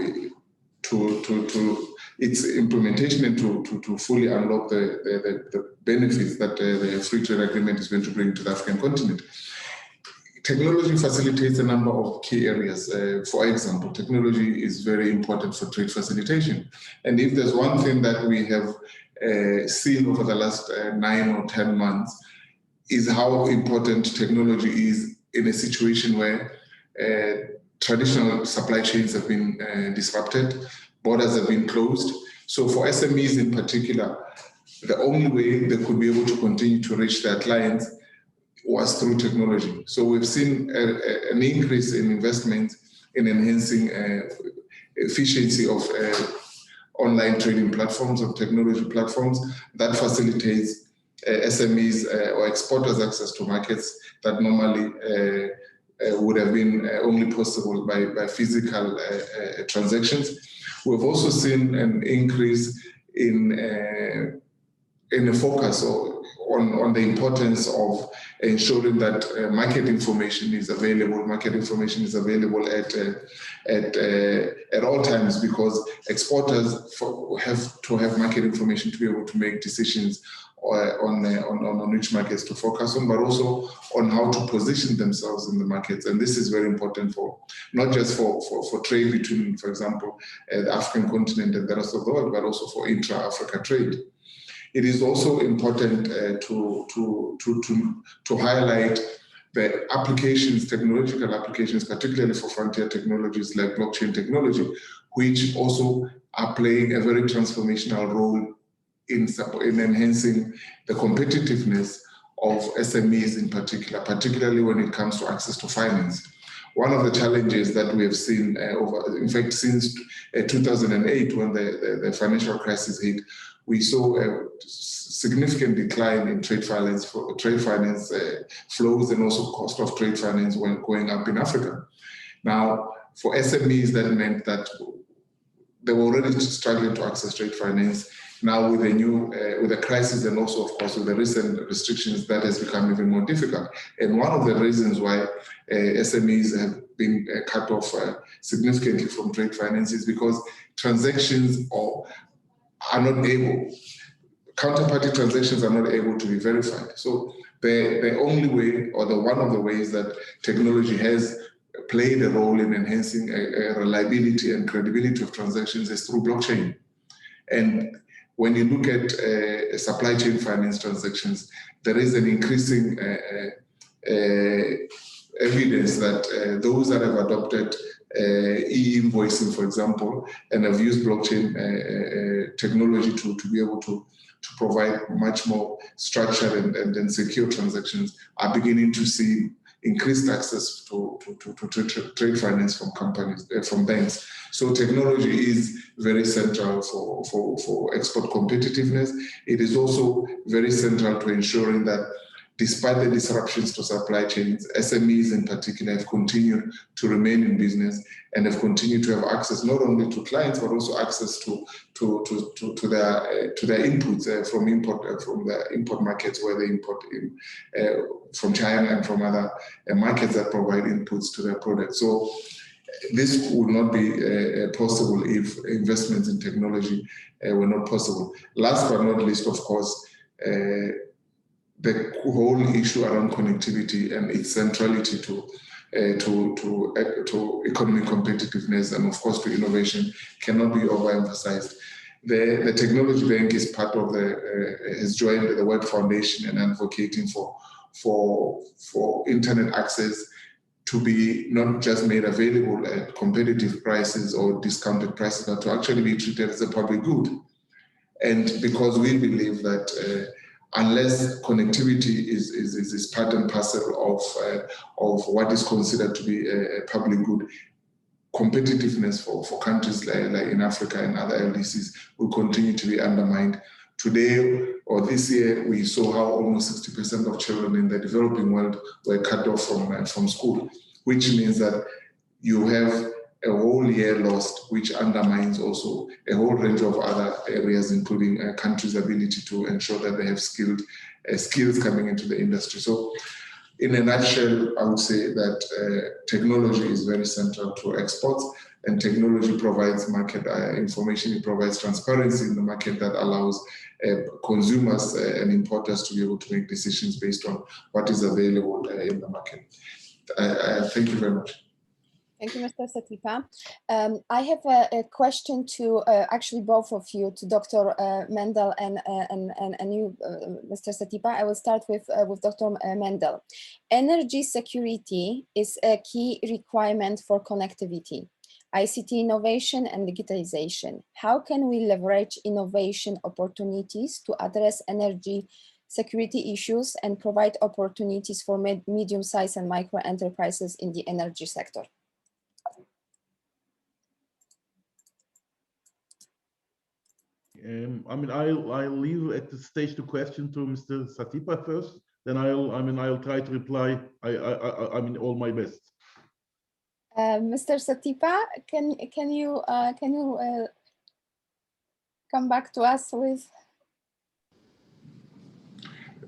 its implementation and to fully unlock the benefits that the free trade agreement is going to bring to the African continent. Technology facilitates a number of key areas. For example, technology is very important for trade facilitation. And if there's one thing that we have seen over the last 9 or 10 months, is how important technology is in a situation where traditional supply chains have been disrupted, borders have been closed. So for SMEs in particular, the only way they could be able to continue to reach their clients was through technology. So we've seen an increase in investment in enhancing efficiency of online trading platforms, of technology platforms that facilitates SMEs or exporters access to markets that normally would have been only possible by physical transactions. We've also seen an increase in a focus on the importance of ensuring that market information is available. Market information is available at all times, because exporters have to have market information to be able to make decisions on which markets to focus on, but also on how to position themselves in the markets. And this is very important for not just for trade between, for example, the African continent and the rest of the world, but also for intra-Africa trade. It is also important to highlight the applications, technological applications, particularly for frontier technologies like blockchain technology, which also are playing a very transformational role in enhancing the competitiveness of SMEs in particular, particularly when it comes to access to finance. One of the challenges that we have seen in fact, since 2008, when the financial crisis hit, we saw a significant decline in trade finance flows, and also cost of trade finance when going up in Africa. Now, for SMEs, that meant that they were already struggling to access trade finance. Now with the crisis, and also of course with the recent restrictions, that has become even more difficult. And one of the reasons why SMEs have been cut off significantly from trade finance is because transactions are not able, counterparty transactions are not able to be verified. So the only way, or one of the ways that technology has played a role in enhancing reliability and credibility of transactions is through blockchain. And when you look at supply chain finance transactions, there is an increasing evidence that those that have adopted e-invoicing, for example, and have used blockchain technology to be able to provide much more structured and secure transactions, are beginning to see increased access to trade finance from companies, from banks. So technology is very central for export competitiveness. It is also very central to ensuring that despite the disruptions to supply chains, SMEs in particular have continued to remain in business and have continued to have access not only to clients but also access to their inputs from the import markets where they import in, from China and from other markets that provide inputs to their products. So this would not be possible if investments in technology were not possible. Last but not least, of course, the whole issue around connectivity and its centrality to economic competitiveness and, of course, to innovation cannot be overemphasized. The Technology Bank is part of has joined the World Foundation and advocating for internet access to be not just made available at competitive prices or discounted prices, but to actually be treated as a public good. And because we believe that unless connectivity is part and parcel of what is considered to be a public good, competitiveness for countries like in Africa and other LDCs will continue to be undermined. Today or this year, we saw how almost 60% of children in the developing world were cut off from school, which means that you have a whole year lost, which undermines also a whole range of other areas, including countries' ability to ensure that they have skills coming into the industry. So in a nutshell, I would say that technology is very central to exports, and technology provides market information. It provides transparency in the market that allows consumers and importers to be able to make decisions based on what is available in the market. Thank you very much. Thank you, Mr. Satipa. I have a question to actually both of you, to Dr. Mendel and you, Mr. Satipa. I will start with Dr. Mendel. Energy security is a key requirement for connectivity, ICT innovation and digitalization. How can we leverage innovation opportunities to address energy security issues and provide opportunities for medium-sized and micro enterprises in the energy sector? I'll leave at this stage the question to Mr. Satipa first. Then I'll try to reply. All my best. Mr. Satipa, can you come back to us with?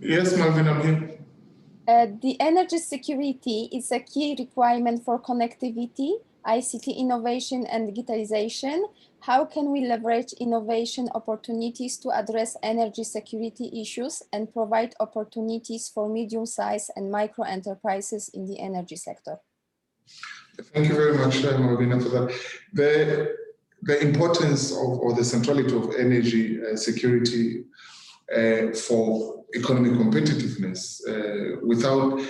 Yes, Malvin, I'm here. The energy security is a key requirement for connectivity, ICT innovation and digitalization. How can we leverage innovation opportunities to address energy security issues and provide opportunities for medium-sized and micro enterprises in the energy sector? Thank you very much, Malvina, for that. The importance or the centrality of energy security for economic competitiveness. Without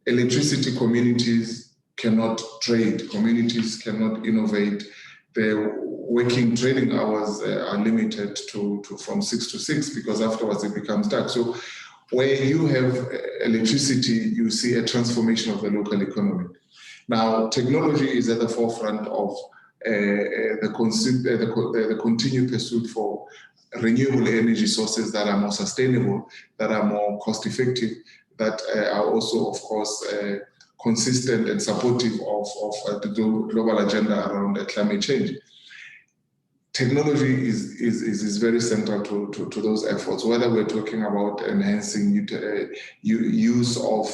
electricity, communities cannot trade, communities cannot innovate. Their working trading hours are limited to from 6 to 6 because afterwards it becomes dark. So where you have electricity, you see a transformation of the local economy. Now, technology is at the forefront of the continued pursuit for renewable energy sources that are more sustainable, that are more cost-effective, that are also, of course, consistent and supportive of the global agenda around climate change. Technology is very central to those efforts, whether we're talking about enhancing use of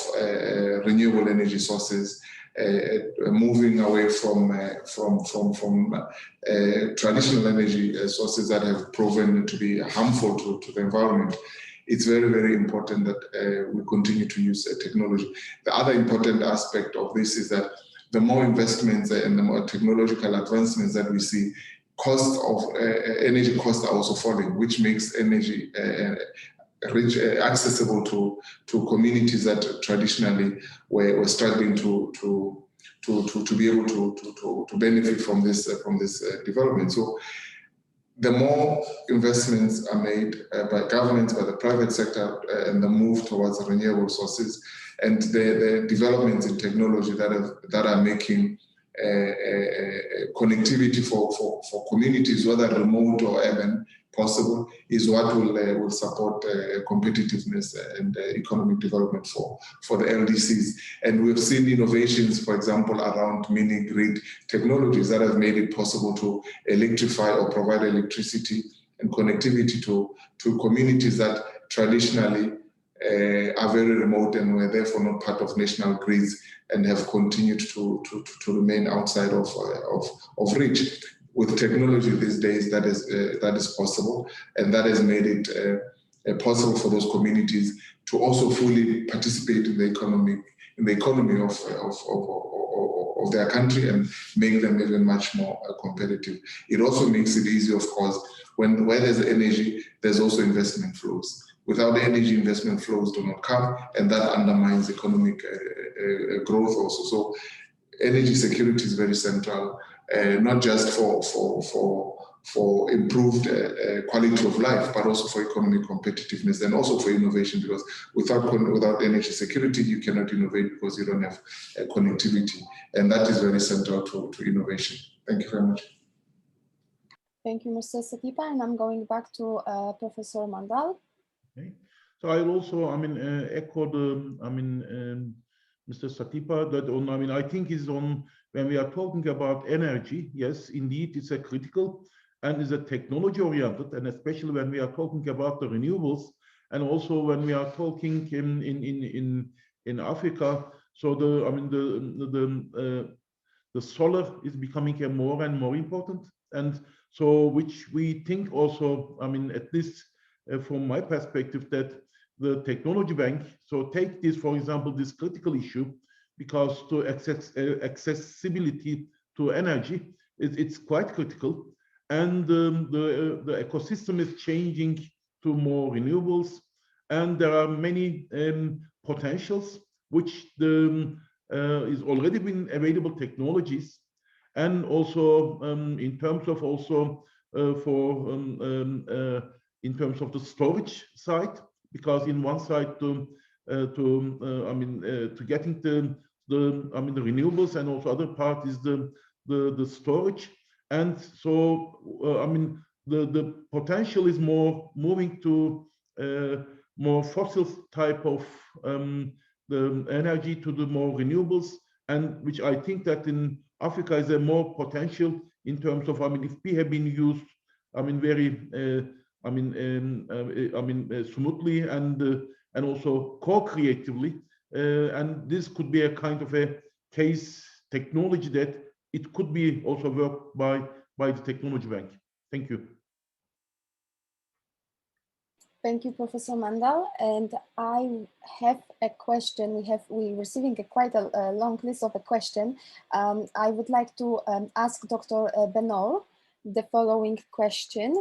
renewable energy sources, moving away from traditional energy sources that have proven to be harmful to the environment. It's very, very important that we continue to use technology. The other important aspect of this is that the more investments and the more technological advancements that we see, cost of energy costs are also falling, which makes energy accessible to communities that traditionally were struggling to be able to benefit from this development. So the more investments are made by governments, by the private sector, and the move towards renewable sources, and the developments in technology that are making connectivity for communities, whether remote or urban, possible, is what will support competitiveness and economic development for the LDCs. And we've seen innovations, for example, around mini grid technologies that have made it possible to electrify or provide electricity and connectivity to communities that traditionally are very remote and were therefore not part of national grids and have continued to remain outside of reach. With technology these days, that is possible, and that has made it possible for those communities to also fully participate in the economy of their country and make them even much more competitive. It also makes it easy, of course, where there's energy, there's also investment flows. Without energy, investment flows do not come, and that undermines economic growth also. So energy security is very central, not just for improved quality of life, but also for economic competitiveness and also for innovation, because without energy security, you cannot innovate because you don't have connectivity. And that is very central to innovation. Thank you very much. Thank you, Mr. Satipa. And I'm going back to Professor Mandal. Okay. So I'll also, echo Mr. Satipa that I think is on, when we are talking about energy, yes, indeed, it's a critical and is a technology oriented, and especially when we are talking about the renewables, and also when we are talking in Africa. So the solar is becoming more and more important, and so which we think also, at least from my perspective, that the technology bank, so take this, for example, this critical issue, because to accessibility to energy, it's quite critical. And the ecosystem is changing to more renewables. And there are many potentials, which is already been available technologies. And also in terms of also in terms of the storage side, because in one side to getting the renewables, and also other part is the storage, and so the potential is more moving to more fossil type of the energy to the more renewables, and which I think that in Africa is a more potential in terms of if we have been used very smoothly and also co-creatively, and this could be a kind of a case technology that it could be also worked by the technology bank. Thank you. Thank you, Professor Mandal. And I have a question. We're receiving quite a long list of a question. I would like to ask Dr. Bennu the following question.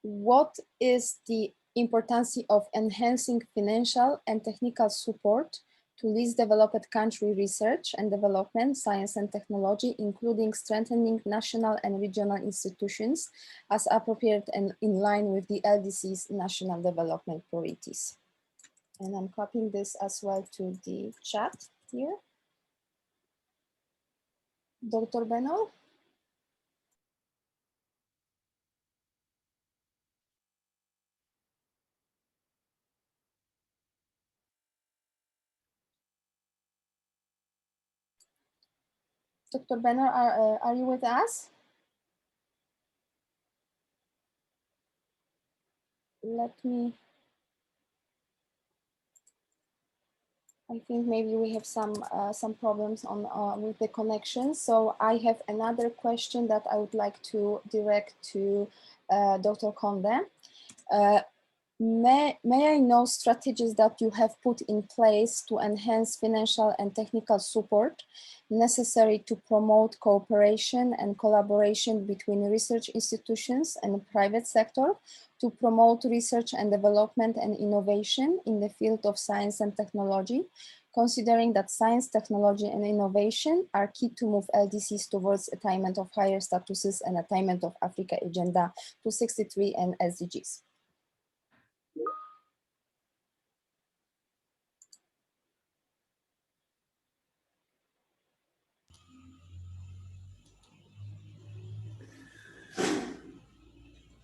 What is the importance of enhancing financial and technical support to least developed country research and development, science and technology, including strengthening national and regional institutions as appropriate and in line with the LDC's national development priorities? And I'm copying this as well to the chat here. Dr. Bennu? Dr. Bennu, are you with us? I think maybe we have some problems with the connection. So I have another question that I would like to direct to Dr. Conde. May I know strategies that you have put in place to enhance financial and technical support necessary to promote cooperation and collaboration between research institutions and the private sector to promote research and development and innovation in the field of science and technology, considering that science, technology, and innovation are key to move LDCs towards attainment of higher statuses and attainment of Africa Agenda 263 and SDGs?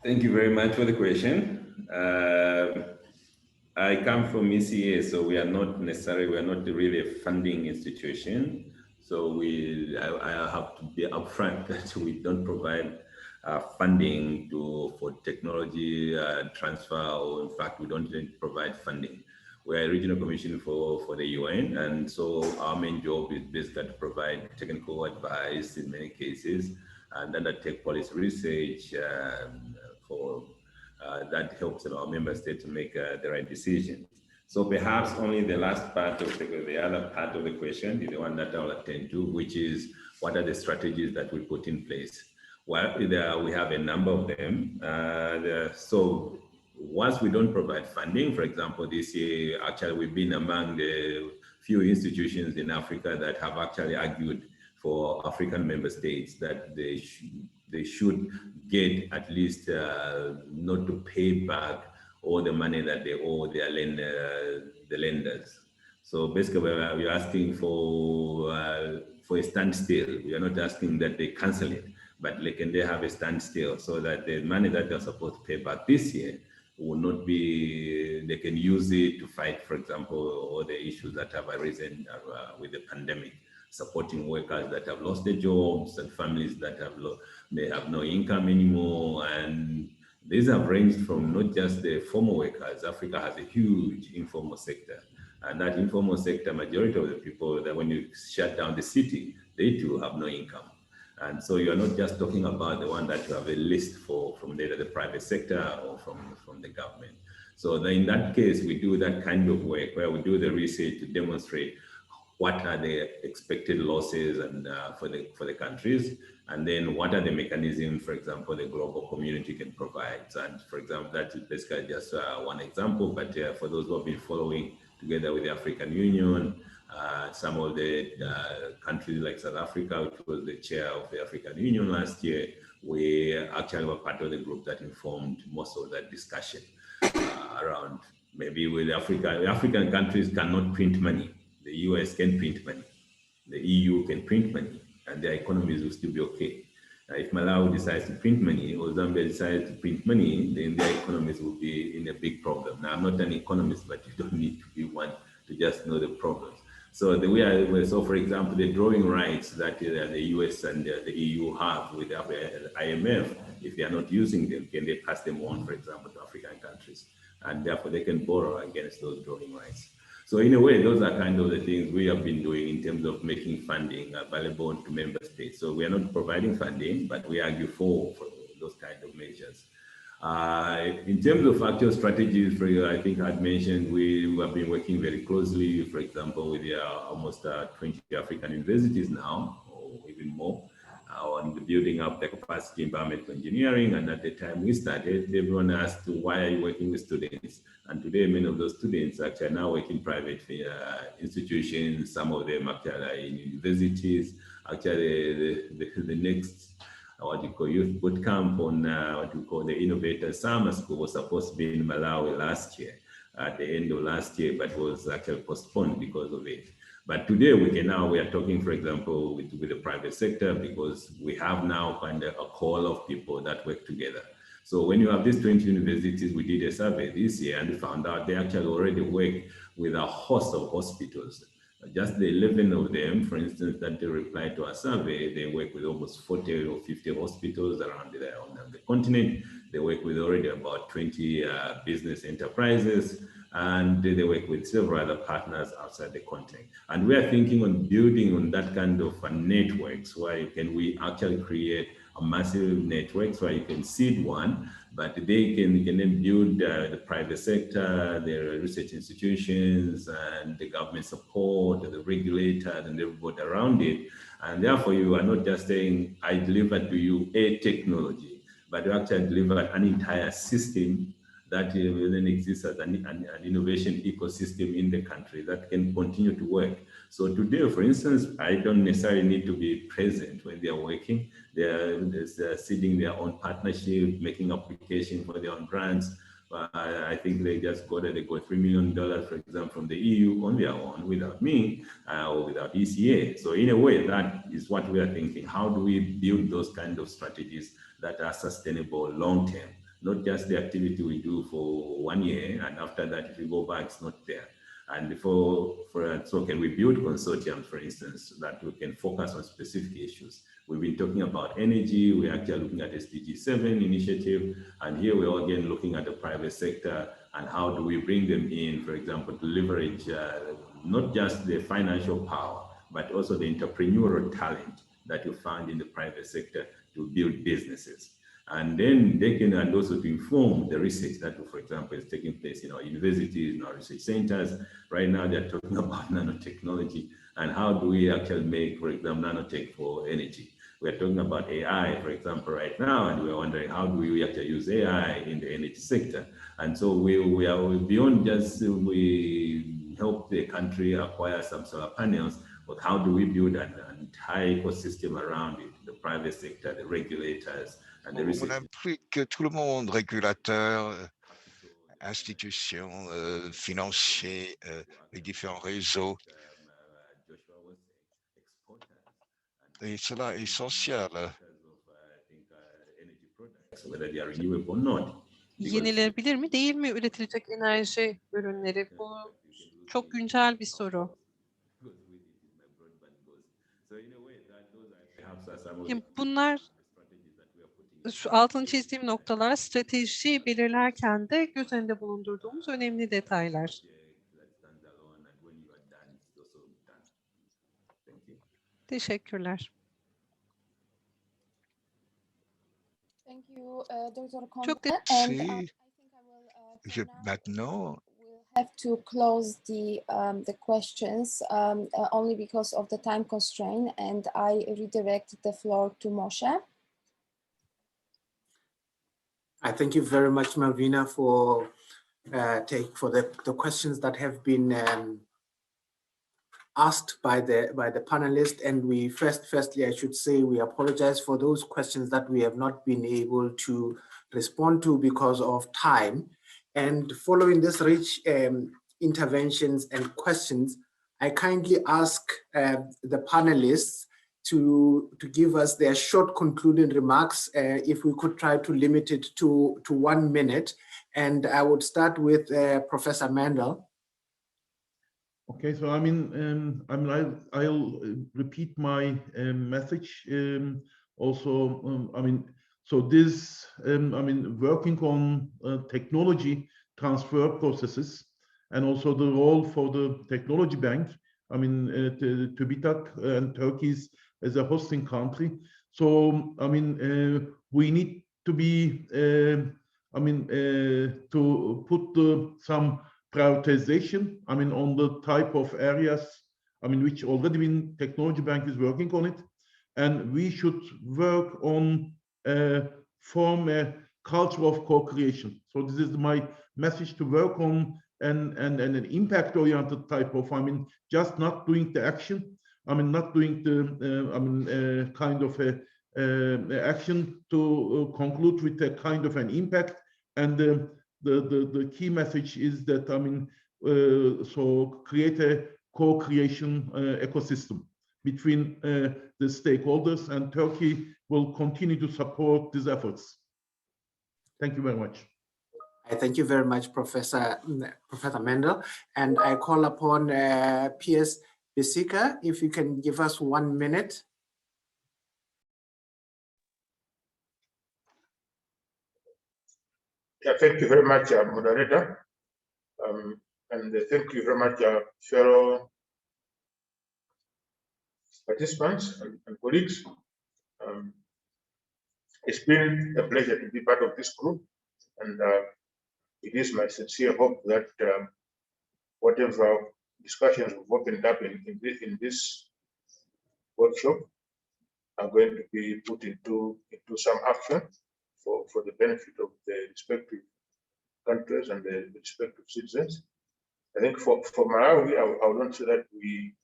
Thank you very much for the question. I come from ECA, so we are not really a funding institution. So I have to be upfront that we don't provide funding for technology transfer, or in fact, we don't even provide funding. We're a regional commission for the UN, and so our main job is basically to provide technical advice in many cases, and undertake policy research that helps our member state to make the right decisions. So perhaps only the last part of the other part of the question is the one that I'll attend to, which is what are the strategies that we put in place? Well, we have a number of them. So once we don't provide funding, for example, this year, actually we've been among the few institutions in Africa that have actually argued for African member states that they should get at least not to pay back all the money that they owe their the lenders. So basically, we're asking for a standstill. We are not asking that they cancel it, but can they have a standstill so that the money that they're supposed to pay back this year will not be, they can use it to fight, for example, all the issues that have arisen with the pandemic, supporting workers that have lost their jobs and families that may have no income anymore. And these have ranged from not just the formal workers. Africa has a huge informal sector. And that informal sector, majority of the people that when you shut down the city, they too have no income. And so you're not just talking about the one that you have a list from the private sector or from the government. So in that case, we do that kind of work where we do the research to demonstrate what are the expected losses and for the countries, and then what are the mechanisms, for example, the global community can provide. And for example, that is basically just one example, but for those who have been following together with the African Union, some of the countries like South Africa, which was the chair of the African Union last year, we actually were part of the group that informed most of that discussion around maybe with Africa. The African countries cannot print money. The US can print money. The EU can print money, and their economies will still be okay. If Malawi decides to print money or Zambia decides to print money, then their economies will be in a big problem. Now, I'm not an economist, but you don't need to be one to just know the problems. So so for example, the drawing rights that the US and the EU have with the IMF, if they are not using them, can they pass them on, for example, to African countries? And therefore they can borrow against those drawing rights. So in a way, those are kind of the things we have been doing in terms of making funding available to member states. So we are not providing funding, but we argue for those kind of measures. In terms of actual strategies, I think I'd mentioned we have been working very closely, for example, with almost 20 African universities now, or even more, on the building up the capacity environmental engineering. And at the time we started, everyone asked, why are you working with students? And today, many of those students actually now work in private institutions. Some of them actually are in universities. Actually, the next youth bootcamp on what we call the Innovator Summer School was supposed to be in Malawi last year, at the end of last year, but was actually postponed because of it. But today we are talking, for example, with the private sector, because we have now kind of a call of people that work together. So when you have these 20 universities, we did a survey this year and we found out they actually already work with a host of hospitals. Just the 11 of them, for instance, that they replied to our survey, they work with almost 40 or 50 hospitals around on the continent. They work with already about 20 business enterprises, and they work with several other partners outside the continent. And we are thinking on building on that kind of networks where we actually create a massive network where you can seed one, but they can then build the private sector, the research institutions, and the government support, the regulators, and everybody around it. And therefore, you are not just saying, I deliver to you a technology, but you actually deliver an entire system that then exists as an innovation ecosystem in the country that can continue to work. So today, for instance, I don't necessarily need to be present when they are working. They're seeding their own partnership, making application for their own grants. I think they just got $3 million, for example, from the EU on their own without me or without ECA. So in a way, that is what we are thinking. How do we build those kind of strategies that are sustainable long-term? Not just the activity we do for 1 year, and after that, if you go back, it's not there. And so can we build consortiums, for instance, that we can focus on specific issues? We've been talking about energy. We're actually looking at SDG 7 initiative. And here we're again looking at the private sector and how do we bring them in, for example, to leverage not just the financial power, but also the entrepreneurial talent that you find in the private sector to build businesses. And then they can also to inform the research that, for example, is taking place in our universities, in our research centers. Right now, they're talking about nanotechnology and how do we actually make, for example, nanotech for energy. We're talking about AI, for example, right now, and we're wondering how do we actually use AI in the energy sector. And so we are beyond just we help the country acquire some solar panels, but how do we build an entire ecosystem around it, the private sector, the regulators, and the research. On implique tout le monde, régulateurs, institutions, financiers, les différents réseaux. Et cela est essentiel. Yenilenebilir mi değil mi üretilecek enerji ürünleri? Bu çok güncel bir soru. Bunlar şu altını çizdiğim noktalar strateji belirlerken de göz önünde bulundurduğumuz önemli detaylar. Teşekkürler. Thank you, Dr. Çok Conte. Maintenant, we'll have to close the questions only because of the time constraint, and I redirect the floor to Moshe. I thank you very much, Malvina, for the questions that have been asked by the panelists. And we firstly, I should say, we apologize for those questions that we have not been able to respond to because of time. And following this rich interventions and questions, I kindly ask the panelists to give us their short concluding remarks, if we could try to limit it to 1 minute. And I would start with Professor Mendel. Okay, so I'll repeat my message. So this, working on technology transfer processes, and also the role for the technology bank. TÜBİTAK and Turkey as a hosting country. So we need to be to put some prioritization on the type of areas which already been technology bank is working on it, and we should work on form a culture of co-creation. So this is my message, to work on and an impact-oriented type of, just not doing the action, not doing the kind of a action to conclude with a kind of an impact. And the key message is that so create a co-creation ecosystem between the stakeholders, and Turkey will continue to support these efforts. Thank you very much. I thank you very much, Professor Mendel. And I call upon Piers Bisika, if you can give us 1 minute. Yeah, thank you very much, moderator. And thank you very much, fellow participants and colleagues. It's been a pleasure to be part of this group. And it is my sincere hope that whatever discussions we've opened up in this workshop are going to be put into some action for the benefit of the respective countries and the respective citizens. I think for Malawi, I would not say that we,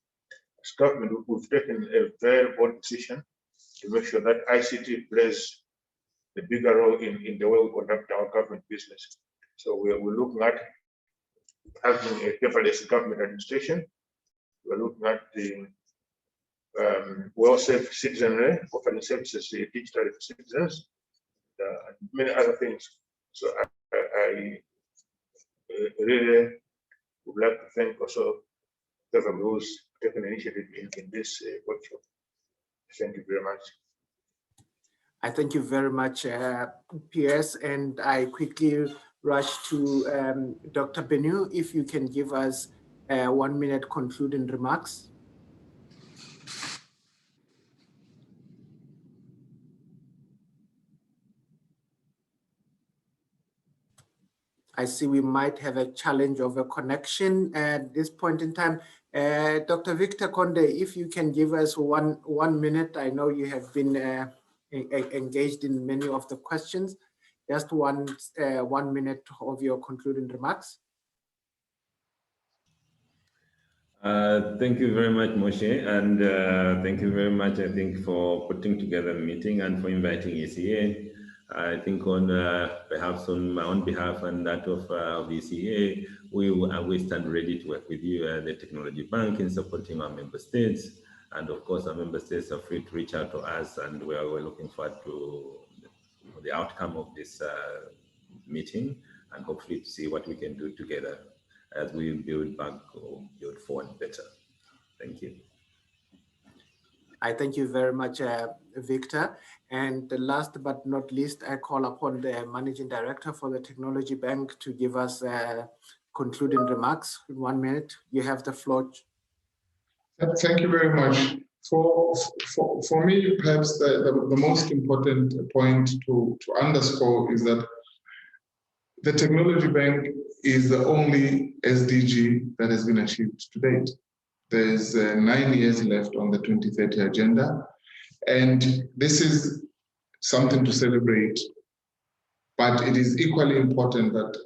as government, we've taken a very bold decision to make sure that ICT plays the bigger role in the way we conduct our government business. So we're looking at having a paperless government administration. We're looking at the well-served citizenry, offering services digitally to citizens, and many other things. So I really would like to thank also Governor who's taken initiative in this workshop. Thank you very much. I thank you very much, PS, and I quickly rush to Dr. Bennu, if you can give us 1 minute concluding remarks. I see we might have a challenge of a connection at this point in time. Dr. Victor Conde, if you can give us one minute, I know you have been engaged in many of the questions. Just 1 minute of your concluding remarks. Thank you very much, Moshe, and thank you very much, I think, for putting together the meeting and for inviting ECA. I think perhaps on my own behalf and that of ECA, we stand ready to work with you at the Technology Bank in supporting our member states. And of course, our member states are free to reach out to us, and we're looking forward to the outcome of this meeting, and hopefully to see what we can do together as we build back or build forward better. Thank you. I thank you very much, Victor. And last but not least, I call upon the Managing Director for the Technology Bank to give us concluding remarks. In 1 minute, you have the floor. Thank you very much. For me, perhaps the most important point to underscore is that the Technology Bank is the only SDG that has been achieved to date. There's 9 years left on the 2030 agenda, and this is something to celebrate, but it is equally important that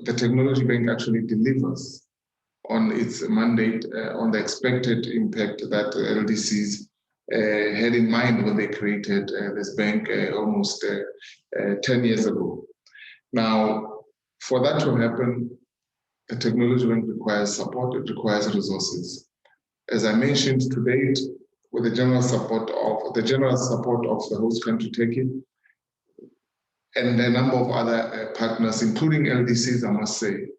the Technology Bank actually delivers on its mandate, on the expected impact that LDCs had in mind when they created this bank almost 10 years ago. Now, for that to happen, the Technology Bank requires support, it requires resources. As I mentioned, to date, with the general support of the host country, Turkey, and a number of other partners, including LDCs, I must say,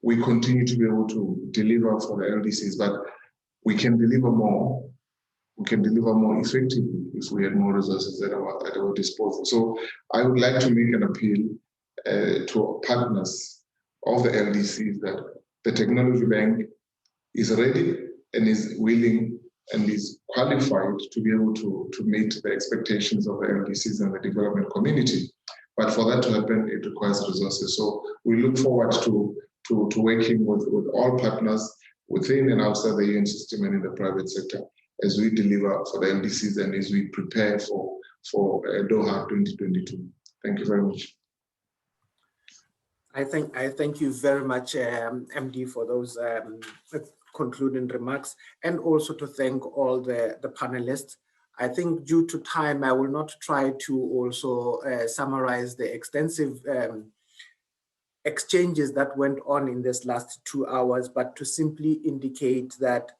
we continue to be able to deliver for the LDCs, but we can deliver more. We can deliver more effectively if we had more resources at our disposal. So I would like to make an appeal to partners of the LDCs that the Technology Bank is ready and is willing and is qualified to be able to meet the expectations of the LDCs and the development community. But for that to happen, it requires resources. So we look forward to working with all partners within and outside the UN system and in the private sector as we deliver for the LDCs and as we prepare for Doha 2022. Thank you very much. I thank you very much, MD, for those concluding remarks, and also to thank all the panelists. I think due to time, I will not try to also summarize the extensive exchanges that went on in this last 2 hours, but to simply indicate that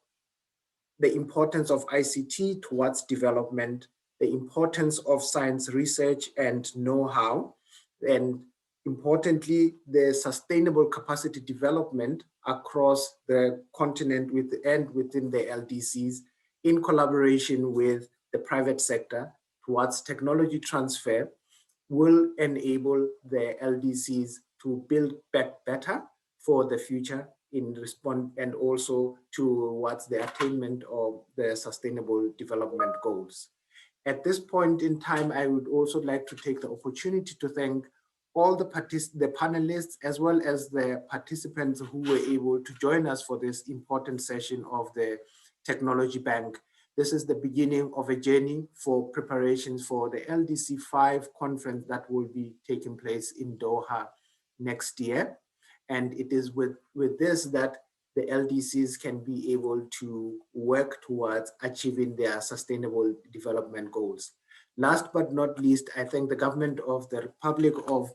the importance of ICT towards development, the importance of science research and know-how, and importantly, the sustainable capacity development across the continent and within the LDCs in collaboration with the private sector towards technology transfer will enable the LDCs to build back better for the future in response and also towards the attainment of the sustainable development goals. At this point in time, I would also like to take the opportunity to thank all the panelists, as well as the participants who were able to join us for this important session of the Technology Bank. This is the beginning of a journey for preparations for the LDC 5 conference that will be taking place in Doha next year. And it is with this that the LDCs can be able to work towards achieving their sustainable development goals. Last but not least, I thank the government of the Republic of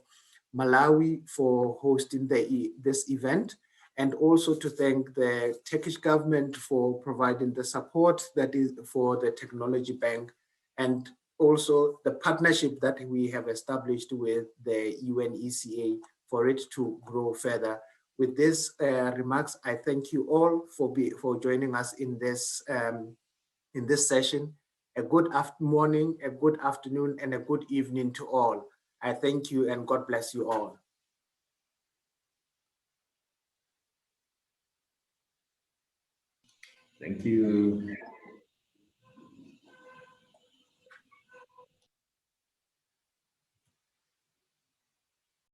Malawi for hosting this event, and also to thank the Turkish government for providing the support that is for the Technology Bank, and also the partnership that we have established with the UNECA for it to grow further. With these remarks, I thank you all for joining us in this session. A good morning, a good afternoon, and a good evening to all. I thank you and God bless you all. Thank you.